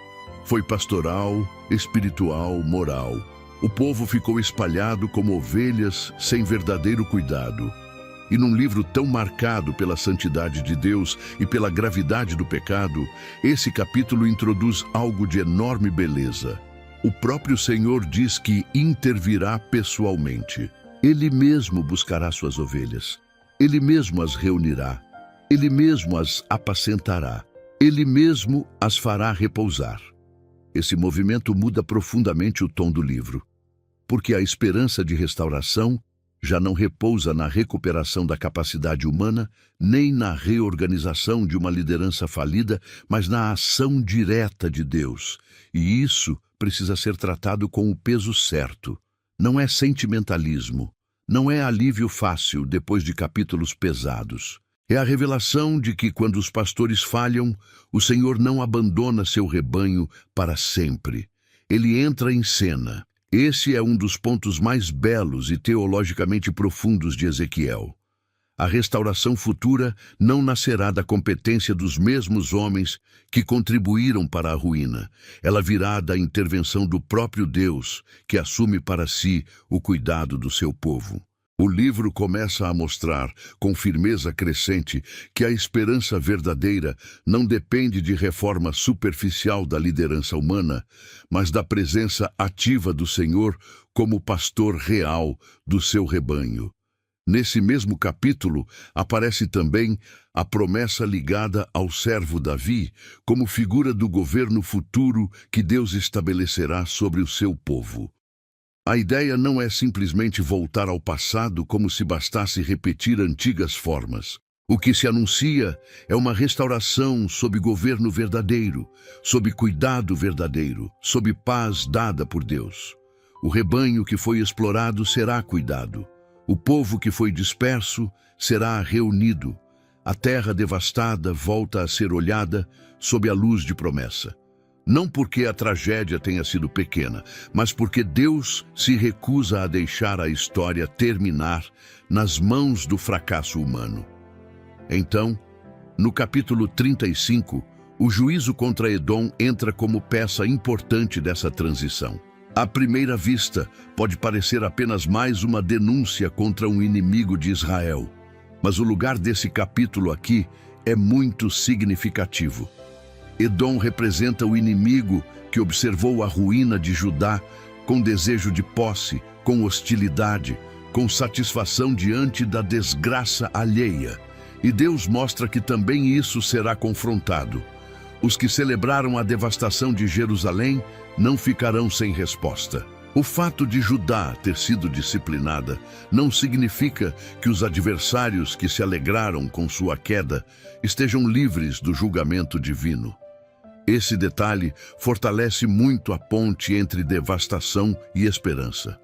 Foi pastoral, espiritual, moral. O povo ficou espalhado como ovelhas sem verdadeiro cuidado. E num livro tão marcado pela santidade de Deus e pela gravidade do pecado, esse capítulo introduz algo de enorme beleza. O próprio Senhor diz que intervirá pessoalmente. Ele mesmo buscará suas ovelhas. Ele mesmo as reunirá. Ele mesmo as apacentará. Ele mesmo as fará repousar. Esse movimento muda profundamente o tom do livro, porque a esperança de restauração já não repousa na recuperação da capacidade humana, nem na reorganização de uma liderança falida, mas na ação direta de Deus. E isso precisa ser tratado com o peso certo. Não é sentimentalismo, não é alívio fácil depois de capítulos pesados. É a revelação de que, quando os pastores falham, o Senhor não abandona seu rebanho para sempre. Ele entra em cena. Esse é um dos pontos mais belos e teologicamente profundos de Ezequiel. A restauração futura não nascerá da competência dos mesmos homens que contribuíram para a ruína. Ela virá da intervenção do próprio Deus, que assume para si o cuidado do seu povo. O livro começa a mostrar, com firmeza crescente, que a esperança verdadeira não depende de reforma superficial da liderança humana, mas da presença ativa do Senhor como pastor real do seu rebanho. Nesse mesmo capítulo, aparece também a promessa ligada ao servo Davi, como figura do governo futuro que Deus estabelecerá sobre o seu povo. A ideia não é simplesmente voltar ao passado como se bastasse repetir antigas formas. O que se anuncia é uma restauração sob governo verdadeiro, sob cuidado verdadeiro, sob paz dada por Deus. O rebanho que foi explorado será cuidado. O povo que foi disperso será reunido. A terra devastada volta a ser olhada sob a luz de promessa. Não porque a tragédia tenha sido pequena, mas porque Deus se recusa a deixar a história terminar nas mãos do fracasso humano. Então, no capítulo 35, o juízo contra Edom entra como peça importante dessa transição. À primeira vista, pode parecer apenas mais uma denúncia contra um inimigo de Israel, mas o lugar desse capítulo aqui é muito significativo. Edom representa o inimigo que observou a ruína de Judá com desejo de posse, com hostilidade, com satisfação diante da desgraça alheia. E Deus mostra que também isso será confrontado. Os que celebraram a devastação de Jerusalém não ficarão sem resposta. O fato de Judá ter sido disciplinada não significa que os adversários que se alegraram com sua queda estejam livres do julgamento divino. Esse detalhe fortalece muito a ponte entre devastação e esperança.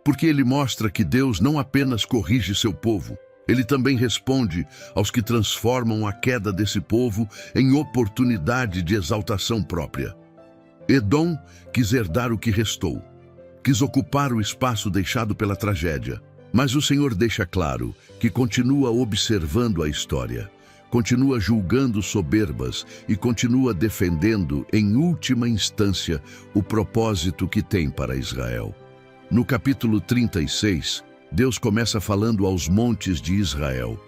Porque ele mostra que Deus não apenas corrige seu povo, ele também responde aos que transformam a queda desse povo em oportunidade de exaltação própria. Edom quis herdar o que restou, quis ocupar o espaço deixado pela tragédia, mas o Senhor deixa claro que continua observando a história, continua julgando soberbas e continua defendendo, em última instância, o propósito que tem para Israel. No capítulo 36, Deus começa falando aos montes de Israel.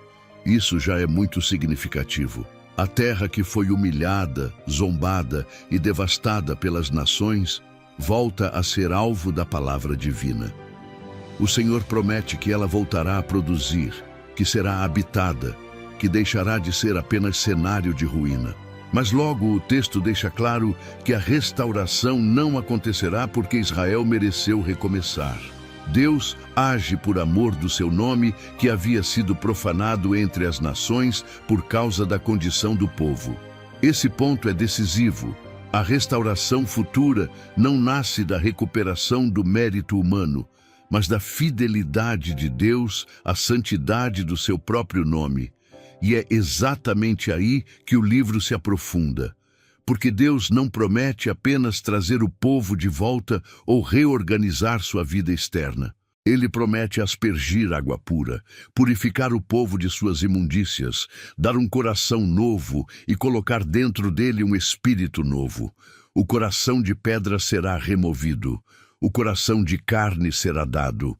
Isso já é muito significativo. A terra que foi humilhada, zombada e devastada pelas nações, volta a ser alvo da palavra divina. O Senhor promete que ela voltará a produzir, que será habitada, que deixará de ser apenas cenário de ruína. Mas logo o texto deixa claro que a restauração não acontecerá porque Israel mereceu recomeçar. Deus age por amor do seu nome que havia sido profanado entre as nações por causa da condição do povo. Esse ponto é decisivo. A restauração futura não nasce da recuperação do mérito humano, mas da fidelidade de Deus à santidade do seu próprio nome. E é exatamente aí que o livro se aprofunda. Porque Deus não promete apenas trazer o povo de volta ou reorganizar sua vida externa. Ele promete aspergir água pura, purificar o povo de suas imundícias, dar um coração novo e colocar dentro dele um espírito novo. O coração de pedra será removido, o coração de carne será dado.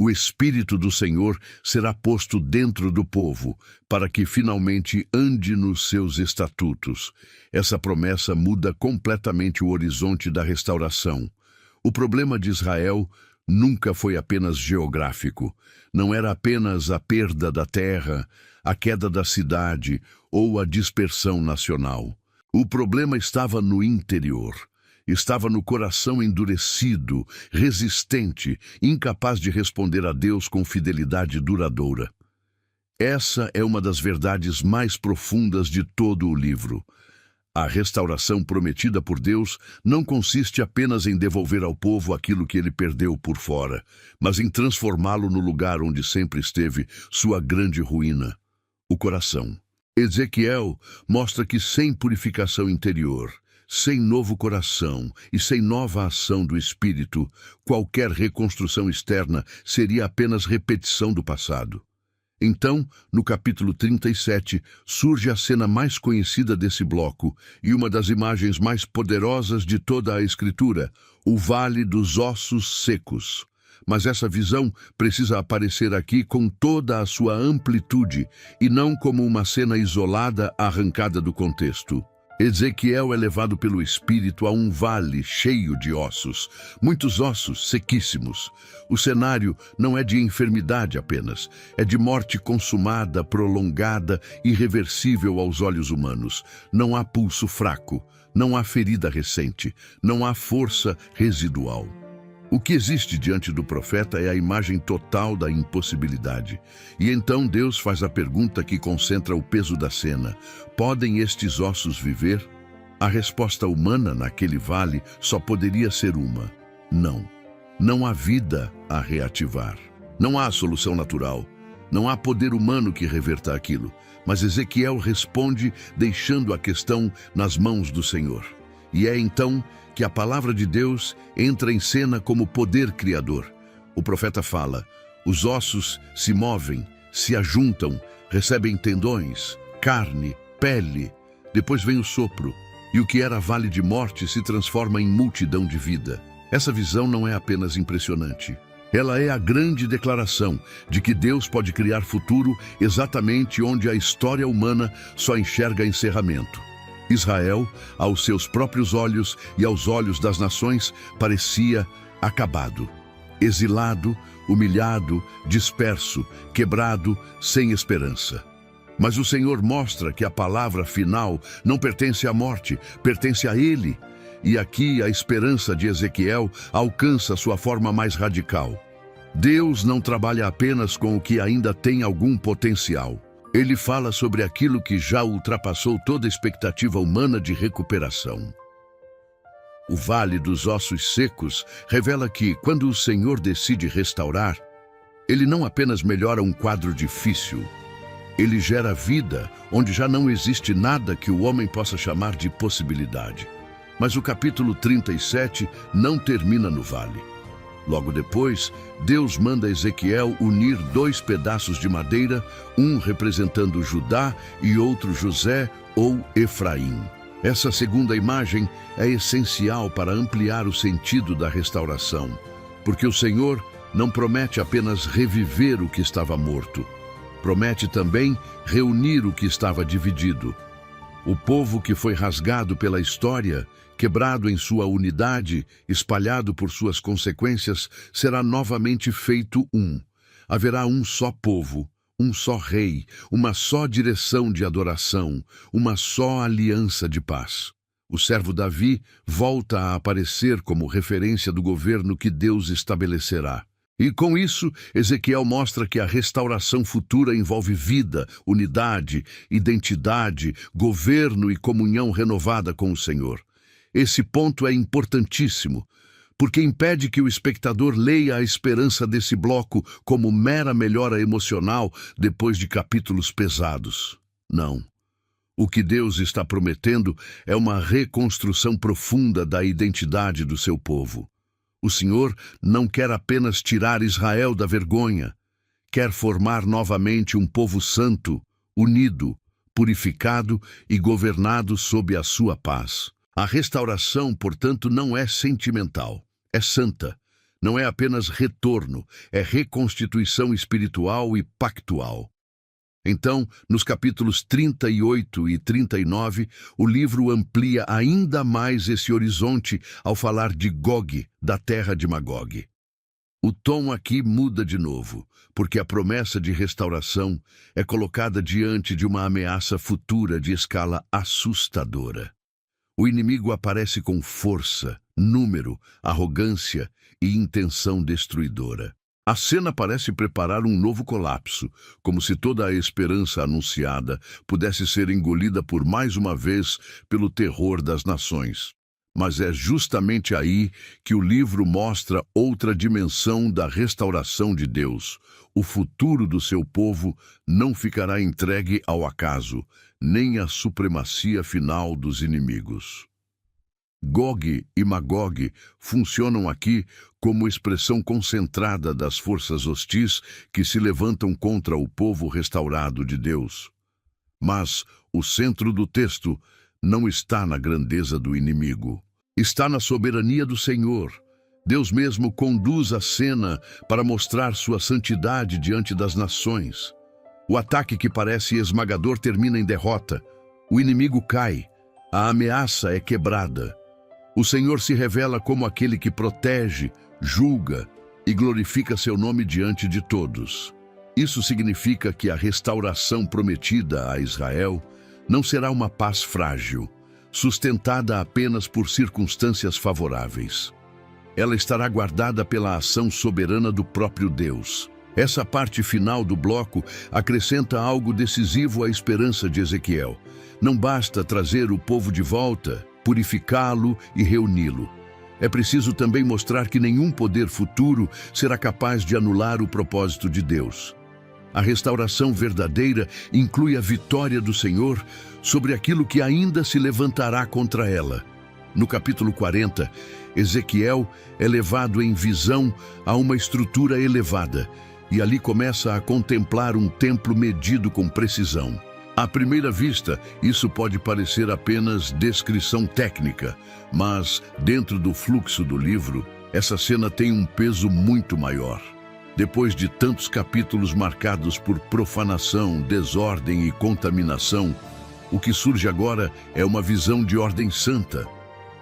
O Espírito do Senhor será posto dentro do povo, para que finalmente ande nos seus estatutos. Essa promessa muda completamente o horizonte da restauração. O problema de Israel nunca foi apenas geográfico. Não era apenas a perda da terra, a queda da cidade ou a dispersão nacional. O problema estava no interior. Estava no coração endurecido, resistente, incapaz de responder a Deus com fidelidade duradoura. Essa é uma das verdades mais profundas de todo o livro. A restauração prometida por Deus não consiste apenas em devolver ao povo aquilo que ele perdeu por fora, mas em transformá-lo no lugar onde sempre esteve sua grande ruína. o coração. Ezequiel mostra que sem purificação interior, sem novo coração e sem nova ação do Espírito, qualquer reconstrução externa seria apenas repetição do passado. Então, no capítulo 37, surge a cena mais conhecida desse bloco e uma das imagens mais poderosas de toda a Escritura, o Vale dos Ossos Secos. Mas essa visão precisa aparecer aqui com toda a sua amplitude e não como uma cena isolada arrancada do contexto. Ezequiel é levado pelo Espírito a um vale cheio de ossos, muitos ossos sequíssimos. O cenário não é de enfermidade apenas, é de morte consumada, prolongada, irreversível aos olhos humanos. Não há pulso fraco, não há ferida recente, não há força residual. O que existe diante do profeta é a imagem total da impossibilidade. E então Deus faz a pergunta que concentra o peso da cena: podem estes ossos viver? A resposta humana naquele vale só poderia ser uma: não. Não há vida a reativar. Não há solução natural. Não há poder humano que reverta aquilo. Mas Ezequiel responde deixando a questão nas mãos do Senhor. E é então que a palavra de Deus entra em cena como poder criador. O profeta fala: os ossos se movem, se ajuntam, recebem tendões, carne, pele. Depois vem o sopro, e o que era vale de morte se transforma em multidão de vida. Essa visão não é apenas impressionante. Ela é a grande declaração de que Deus pode criar futuro exatamente onde a história humana só enxerga encerramento. Israel, aos seus próprios olhos e aos olhos das nações, parecia acabado, exilado, humilhado, disperso, quebrado, sem esperança. Mas o Senhor mostra que a palavra final não pertence à morte, pertence a Ele. E aqui a esperança de Ezequiel alcança sua forma mais radical. Deus não trabalha apenas com o que ainda tem algum potencial. Ele fala sobre aquilo que já ultrapassou toda expectativa humana de recuperação. O Vale dos Ossos Secos revela que, quando o Senhor decide restaurar, Ele não apenas melhora um quadro difícil, Ele gera vida onde já não existe nada que o homem possa chamar de possibilidade. Mas o capítulo 37 não termina no vale. Logo depois, Deus manda Ezequiel unir 2 pedaços de madeira, um representando Judá e outro José ou Efraim. Essa segunda imagem é essencial para ampliar o sentido da restauração, porque o Senhor não promete apenas reviver o que estava morto, promete também reunir o que estava dividido. O povo que foi rasgado pela história, quebrado em sua unidade, espalhado por suas consequências, será novamente feito um. Haverá um só povo, um só rei, uma só direção de adoração, uma só aliança de paz. O servo Davi volta a aparecer como referência do governo que Deus estabelecerá. E com isso, Ezequiel mostra que a restauração futura envolve vida, unidade, identidade, governo e comunhão renovada com o Senhor. Esse ponto é importantíssimo, porque impede que o espectador leia a esperança desse bloco como mera melhora emocional depois de capítulos pesados. Não. O que Deus está prometendo é uma reconstrução profunda da identidade do seu povo. O Senhor não quer apenas tirar Israel da vergonha, quer formar novamente um povo santo, unido, purificado e governado sob a sua paz. A restauração, portanto, não é sentimental, é santa. Não é apenas retorno, é reconstituição espiritual e pactual. Então, nos capítulos 38 e 39, o livro amplia ainda mais esse horizonte ao falar de Gog, da terra de Magog. O tom aqui muda de novo, porque a promessa de restauração é colocada diante de uma ameaça futura de escala assustadora. O inimigo aparece com força, número, arrogância e intenção destruidora. A cena parece preparar um novo colapso, como se toda a esperança anunciada pudesse ser engolida por mais uma vez pelo terror das nações. Mas é justamente aí que o livro mostra outra dimensão da restauração de Deus. O futuro do seu povo não ficará entregue ao acaso, nem à supremacia final dos inimigos. Gog e Magog funcionam aqui como expressão concentrada das forças hostis que se levantam contra o povo restaurado de Deus. Mas o centro do texto não está na grandeza do inimigo. Está na soberania do Senhor. Deus mesmo conduz a cena para mostrar sua santidade diante das nações. O ataque que parece esmagador termina em derrota. O inimigo cai. A ameaça é quebrada. O Senhor se revela como aquele que protege, julga e glorifica seu nome diante de todos. Isso significa que a restauração prometida a Israel não será uma paz frágil, sustentada apenas por circunstâncias favoráveis. Ela estará guardada pela ação soberana do próprio Deus. Essa parte final do bloco acrescenta algo decisivo à esperança de Ezequiel. Não basta trazer o povo de volta, purificá-lo e reuni-lo. É preciso também mostrar que nenhum poder futuro será capaz de anular o propósito de Deus. A restauração verdadeira inclui a vitória do Senhor sobre aquilo que ainda se levantará contra ela. No capítulo 40, Ezequiel é levado em visão a uma estrutura elevada e ali começa a contemplar um templo medido com precisão. À primeira vista, isso pode parecer apenas descrição técnica, mas, dentro do fluxo do livro, essa cena tem um peso muito maior. Depois de tantos capítulos marcados por profanação, desordem e contaminação, o que surge agora é uma visão de ordem santa.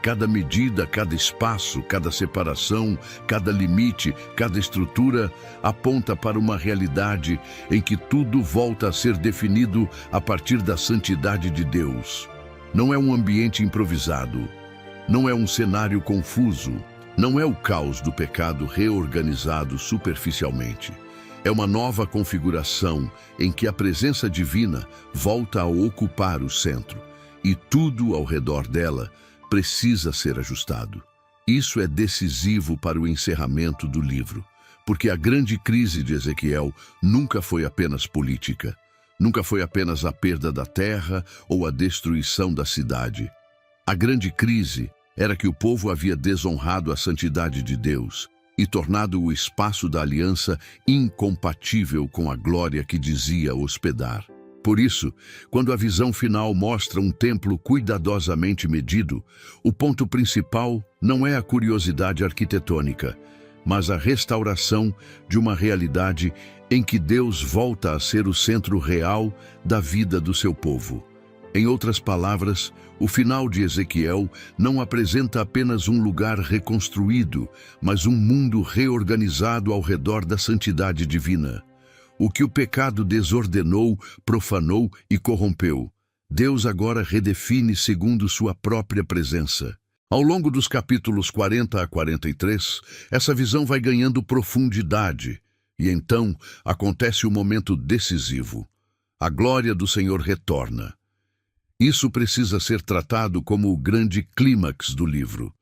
Cada medida, cada espaço, cada separação, cada limite, cada estrutura aponta para uma realidade em que tudo volta a ser definido a partir da santidade de Deus. Não é um ambiente improvisado, não é um cenário confuso, não é o caos do pecado reorganizado superficialmente. É uma nova configuração em que a presença divina volta a ocupar o centro e tudo ao redor dela precisa ser ajustado. Isso é decisivo para o encerramento do livro, porque a grande crise de Ezequiel nunca foi apenas política, nunca foi apenas a perda da terra ou a destruição da cidade. A grande crise era que o povo havia desonrado a santidade de Deus e tornado o espaço da aliança incompatível com a glória que dizia hospedar. Por isso, quando a visão final mostra um templo cuidadosamente medido, o ponto principal não é a curiosidade arquitetônica, mas a restauração de uma realidade em que Deus volta a ser o centro real da vida do seu povo. Em outras palavras, o final de Ezequiel não apresenta apenas um lugar reconstruído, mas um mundo reorganizado ao redor da santidade divina. O que o pecado desordenou, profanou e corrompeu, Deus agora redefine segundo sua própria presença. Ao longo dos capítulos 40 a 43, essa visão vai ganhando profundidade, e então acontece o momento decisivo. A glória do Senhor retorna. Isso precisa ser tratado como o grande clímax do livro,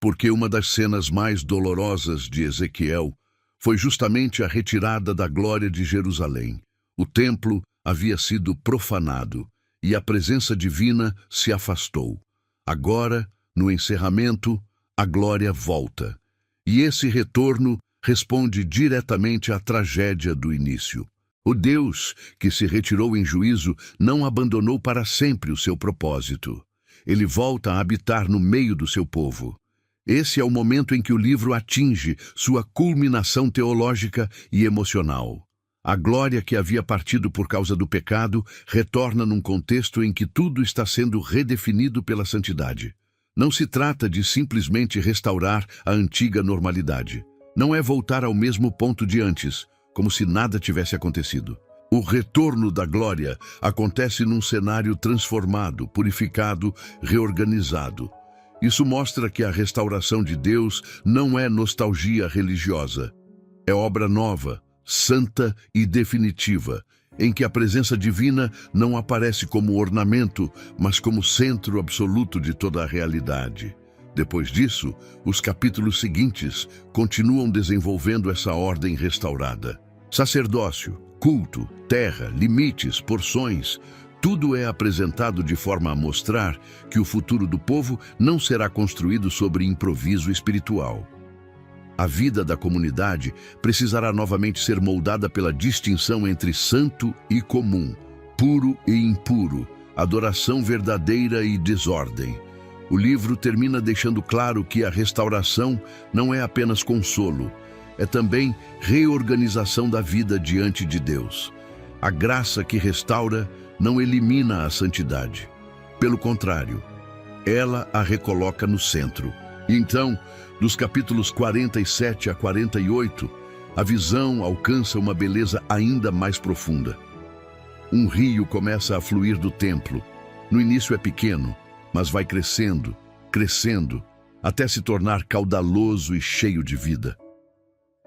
porque uma das cenas mais dolorosas de Ezequiel foi justamente a retirada da glória de Jerusalém. O templo havia sido profanado e a presença divina se afastou. Agora, no encerramento, a glória volta. E esse retorno responde diretamente à tragédia do início. O Deus que se retirou em juízo não abandonou para sempre o seu propósito. Ele volta a habitar no meio do seu povo. Esse é o momento em que o livro atinge sua culminação teológica e emocional. A glória que havia partido por causa do pecado retorna num contexto em que tudo está sendo redefinido pela santidade. Não se trata de simplesmente restaurar a antiga normalidade. Não é voltar ao mesmo ponto de antes, como se nada tivesse acontecido. O retorno da glória acontece num cenário transformado, purificado, reorganizado. Isso mostra que a restauração de Deus não é nostalgia religiosa. É obra nova, santa e definitiva, em que a presença divina não aparece como ornamento, mas como centro absoluto de toda a realidade. Depois disso, os capítulos seguintes continuam desenvolvendo essa ordem restaurada. Sacerdócio, culto, terra, limites, porções, tudo é apresentado de forma a mostrar que o futuro do povo não será construído sobre improviso espiritual. A vida da comunidade precisará novamente ser moldada pela distinção entre santo e comum, puro e impuro, adoração verdadeira e desordem. O livro termina deixando claro que a restauração não é apenas consolo, é também reorganização da vida diante de Deus. A graça que restaura não elimina a santidade. Pelo contrário, ela a recoloca no centro. E então, dos capítulos 47 a 48, a visão alcança uma beleza ainda mais profunda. Um rio começa a fluir do templo. No início é pequeno, mas vai crescendo, crescendo, até se tornar caudaloso e cheio de vida.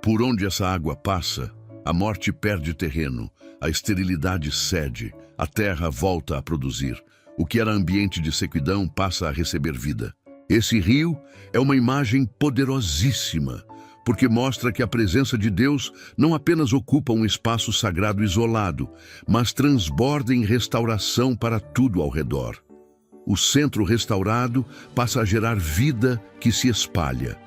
Por onde essa água passa, a morte perde terreno, a esterilidade cede, a terra volta a produzir. O que era ambiente de sequidão passa a receber vida. Esse rio é uma imagem poderosíssima, porque mostra que a presença de Deus não apenas ocupa um espaço sagrado isolado, mas transborda em restauração para tudo ao redor. O centro restaurado passa a gerar vida que se espalha.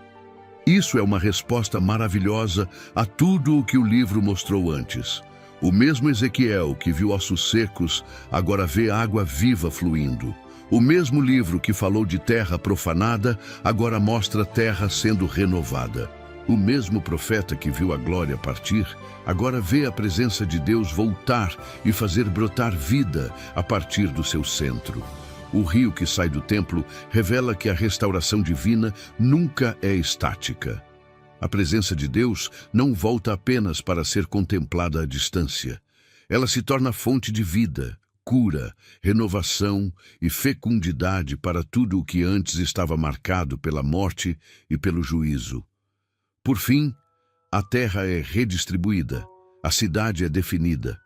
Isso é uma resposta maravilhosa a tudo o que o livro mostrou antes. O mesmo Ezequiel que viu ossos secos, agora vê água viva fluindo. O mesmo livro que falou de terra profanada, agora mostra terra sendo renovada. O mesmo profeta que viu a glória partir, agora vê a presença de Deus voltar e fazer brotar vida a partir do seu centro. O rio que sai do templo revela que a restauração divina nunca é estática. A presença de Deus não volta apenas para ser contemplada à distância. Ela se torna fonte de vida, cura, renovação e fecundidade para tudo o que antes estava marcado pela morte e pelo juízo. Por fim, a terra é redistribuída, a cidade é definida,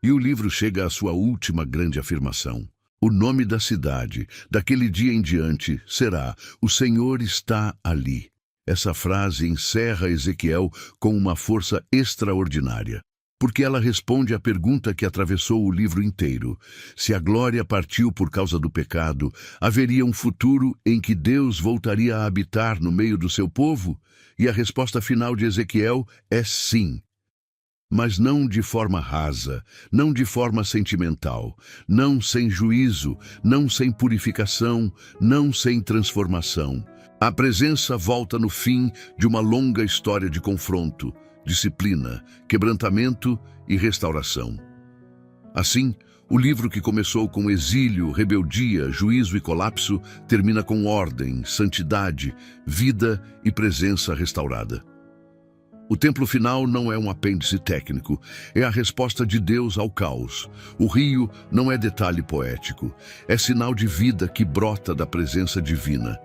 e o livro chega à sua última grande afirmação. O nome da cidade, daquele dia em diante, será "O Senhor está ali". Essa frase encerra Ezequiel com uma força extraordinária, porque ela responde à pergunta que atravessou o livro inteiro. Se a glória partiu por causa do pecado, haveria um futuro em que Deus voltaria a habitar no meio do seu povo? E a resposta final de Ezequiel é sim. Mas não de forma rasa, não de forma sentimental, não sem juízo, não sem purificação, não sem transformação. A presença volta no fim de uma longa história de confronto, disciplina, quebrantamento e restauração. Assim, o livro que começou com exílio, rebeldia, juízo e colapso, termina com ordem, santidade, vida e presença restaurada. O templo final não é um apêndice técnico, é a resposta de Deus ao caos. O rio não é detalhe poético, é sinal de vida que brota da presença divina.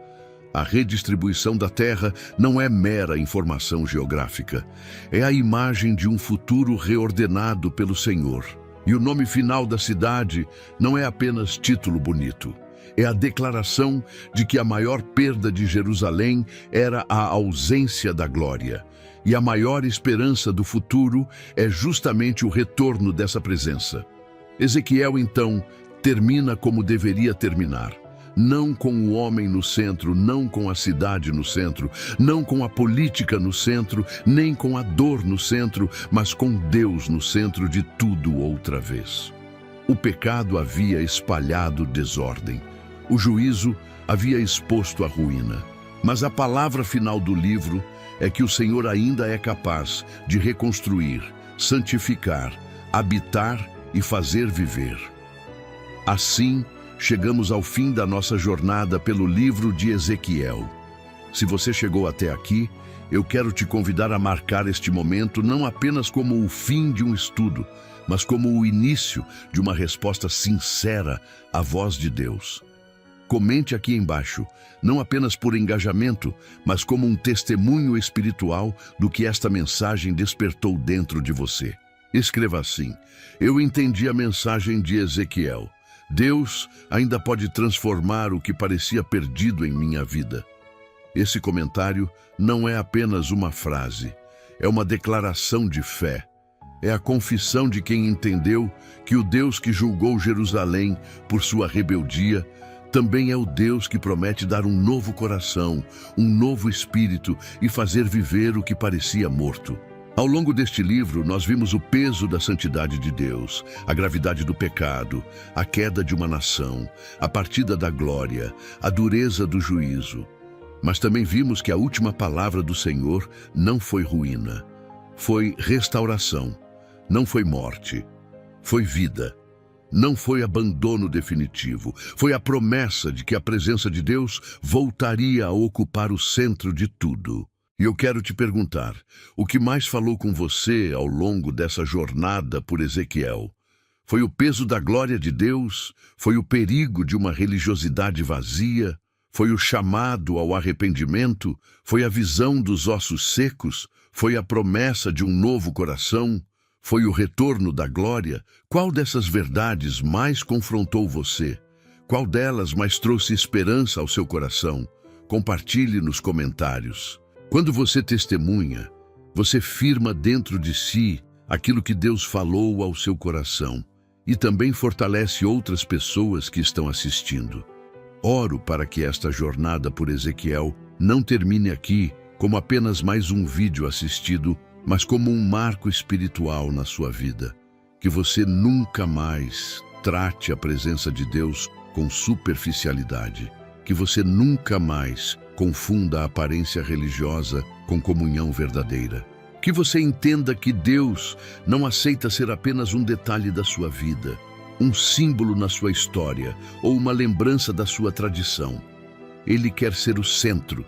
A redistribuição da terra não é mera informação geográfica, é a imagem de um futuro reordenado pelo Senhor. E o nome final da cidade não é apenas título bonito. É a declaração de que a maior perda de Jerusalém era a ausência da glória. E a maior esperança do futuro é justamente o retorno dessa presença. Ezequiel, então, termina como deveria terminar. Não com o homem no centro, não com a cidade no centro, não com a política no centro, nem com a dor no centro, mas com Deus no centro de tudo outra vez. O pecado havia espalhado desordem. O juízo havia exposto a ruína. Mas a palavra final do livro é que o Senhor ainda é capaz de reconstruir, santificar, habitar e fazer viver. Assim, chegamos ao fim da nossa jornada pelo livro de Ezequiel. Se você chegou até aqui, eu quero te convidar a marcar este momento não apenas como o fim de um estudo, mas como o início de uma resposta sincera à voz de Deus. Comente aqui embaixo, não apenas por engajamento, mas como um testemunho espiritual do que esta mensagem despertou dentro de você. Escreva assim: eu entendi a mensagem de Ezequiel. Deus ainda pode transformar o que parecia perdido em minha vida. Esse comentário não é apenas uma frase, é uma declaração de fé. É a confissão de quem entendeu que o Deus que julgou Jerusalém por sua rebeldia também é o Deus que promete dar um novo coração, um novo espírito e fazer viver o que parecia morto. Ao longo deste livro, nós vimos o peso da santidade de Deus, a gravidade do pecado, a queda de uma nação, a partida da glória, a dureza do juízo. Mas também vimos que a última palavra do Senhor não foi ruína, foi restauração, não foi morte, foi vida. Não foi abandono definitivo, foi a promessa de que a presença de Deus voltaria a ocupar o centro de tudo. E eu quero te perguntar, o que mais falou com você ao longo dessa jornada por Ezequiel? Foi o peso da glória de Deus? Foi o perigo de uma religiosidade vazia? Foi o chamado ao arrependimento? Foi a visão dos ossos secos? Foi a promessa de um novo coração? Foi o retorno da glória? Qual dessas verdades mais confrontou você? Qual delas mais trouxe esperança ao seu coração? Compartilhe nos comentários. Quando você testemunha, você firma dentro de si aquilo que Deus falou ao seu coração e também fortalece outras pessoas que estão assistindo. Oro para que esta jornada por Ezequiel não termine aqui como apenas mais um vídeo assistido, mas como um marco espiritual na sua vida. Que você nunca mais trate a presença de Deus com superficialidade. Que você nunca mais confunda a aparência religiosa com comunhão verdadeira. Que você entenda que Deus não aceita ser apenas um detalhe da sua vida, um símbolo na sua história ou uma lembrança da sua tradição. Ele quer ser o centro.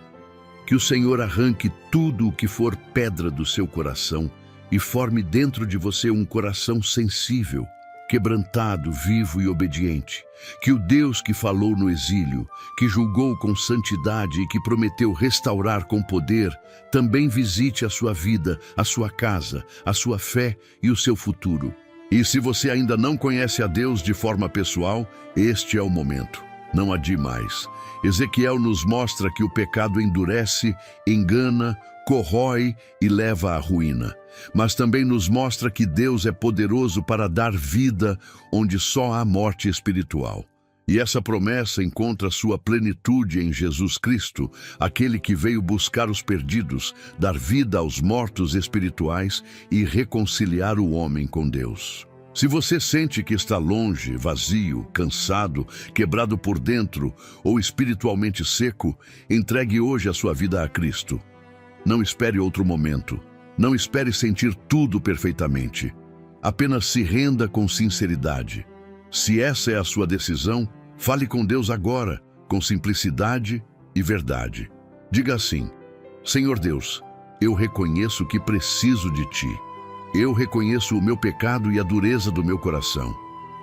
Que o Senhor arranque tudo o que for pedra do seu coração e forme dentro de você um coração sensível, quebrantado, vivo e obediente. Que o Deus que falou no exílio, que julgou com santidade e que prometeu restaurar com poder, também visite a sua vida, a sua casa, a sua fé e o seu futuro. E se você ainda não conhece a Deus de forma pessoal, este é o momento. Não adie mais. Ezequiel nos mostra que o pecado endurece, engana, corrói e leva à ruína. Mas também nos mostra que Deus é poderoso para dar vida onde só há morte espiritual. E essa promessa encontra sua plenitude em Jesus Cristo, aquele que veio buscar os perdidos, dar vida aos mortos espirituais e reconciliar o homem com Deus. Se você sente que está longe, vazio, cansado, quebrado por dentro ou espiritualmente seco, entregue hoje a sua vida a Cristo. Não espere outro momento. Não espere sentir tudo perfeitamente. Apenas se renda com sinceridade. Se essa é a sua decisão, fale com Deus agora, com simplicidade e verdade. Diga assim: Senhor Deus, eu reconheço que preciso de Ti. Eu reconheço o meu pecado e a dureza do meu coração.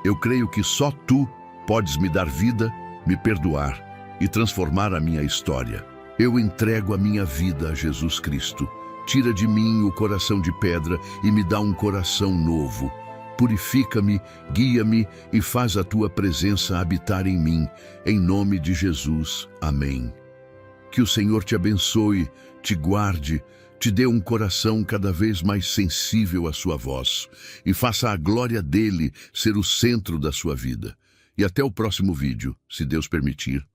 Eu creio que só Tu podes me dar vida, me perdoar e transformar a minha história. Eu entrego a minha vida a Jesus Cristo. Tira de mim o coração de pedra e me dá um coração novo. Purifica-me, guia-me e faz a Tua presença habitar em mim. Em nome de Jesus. Amém. Que o Senhor te abençoe, te guarde, te dê um coração cada vez mais sensível à sua voz e faça a glória dele ser o centro da sua vida. E até o próximo vídeo, se Deus permitir.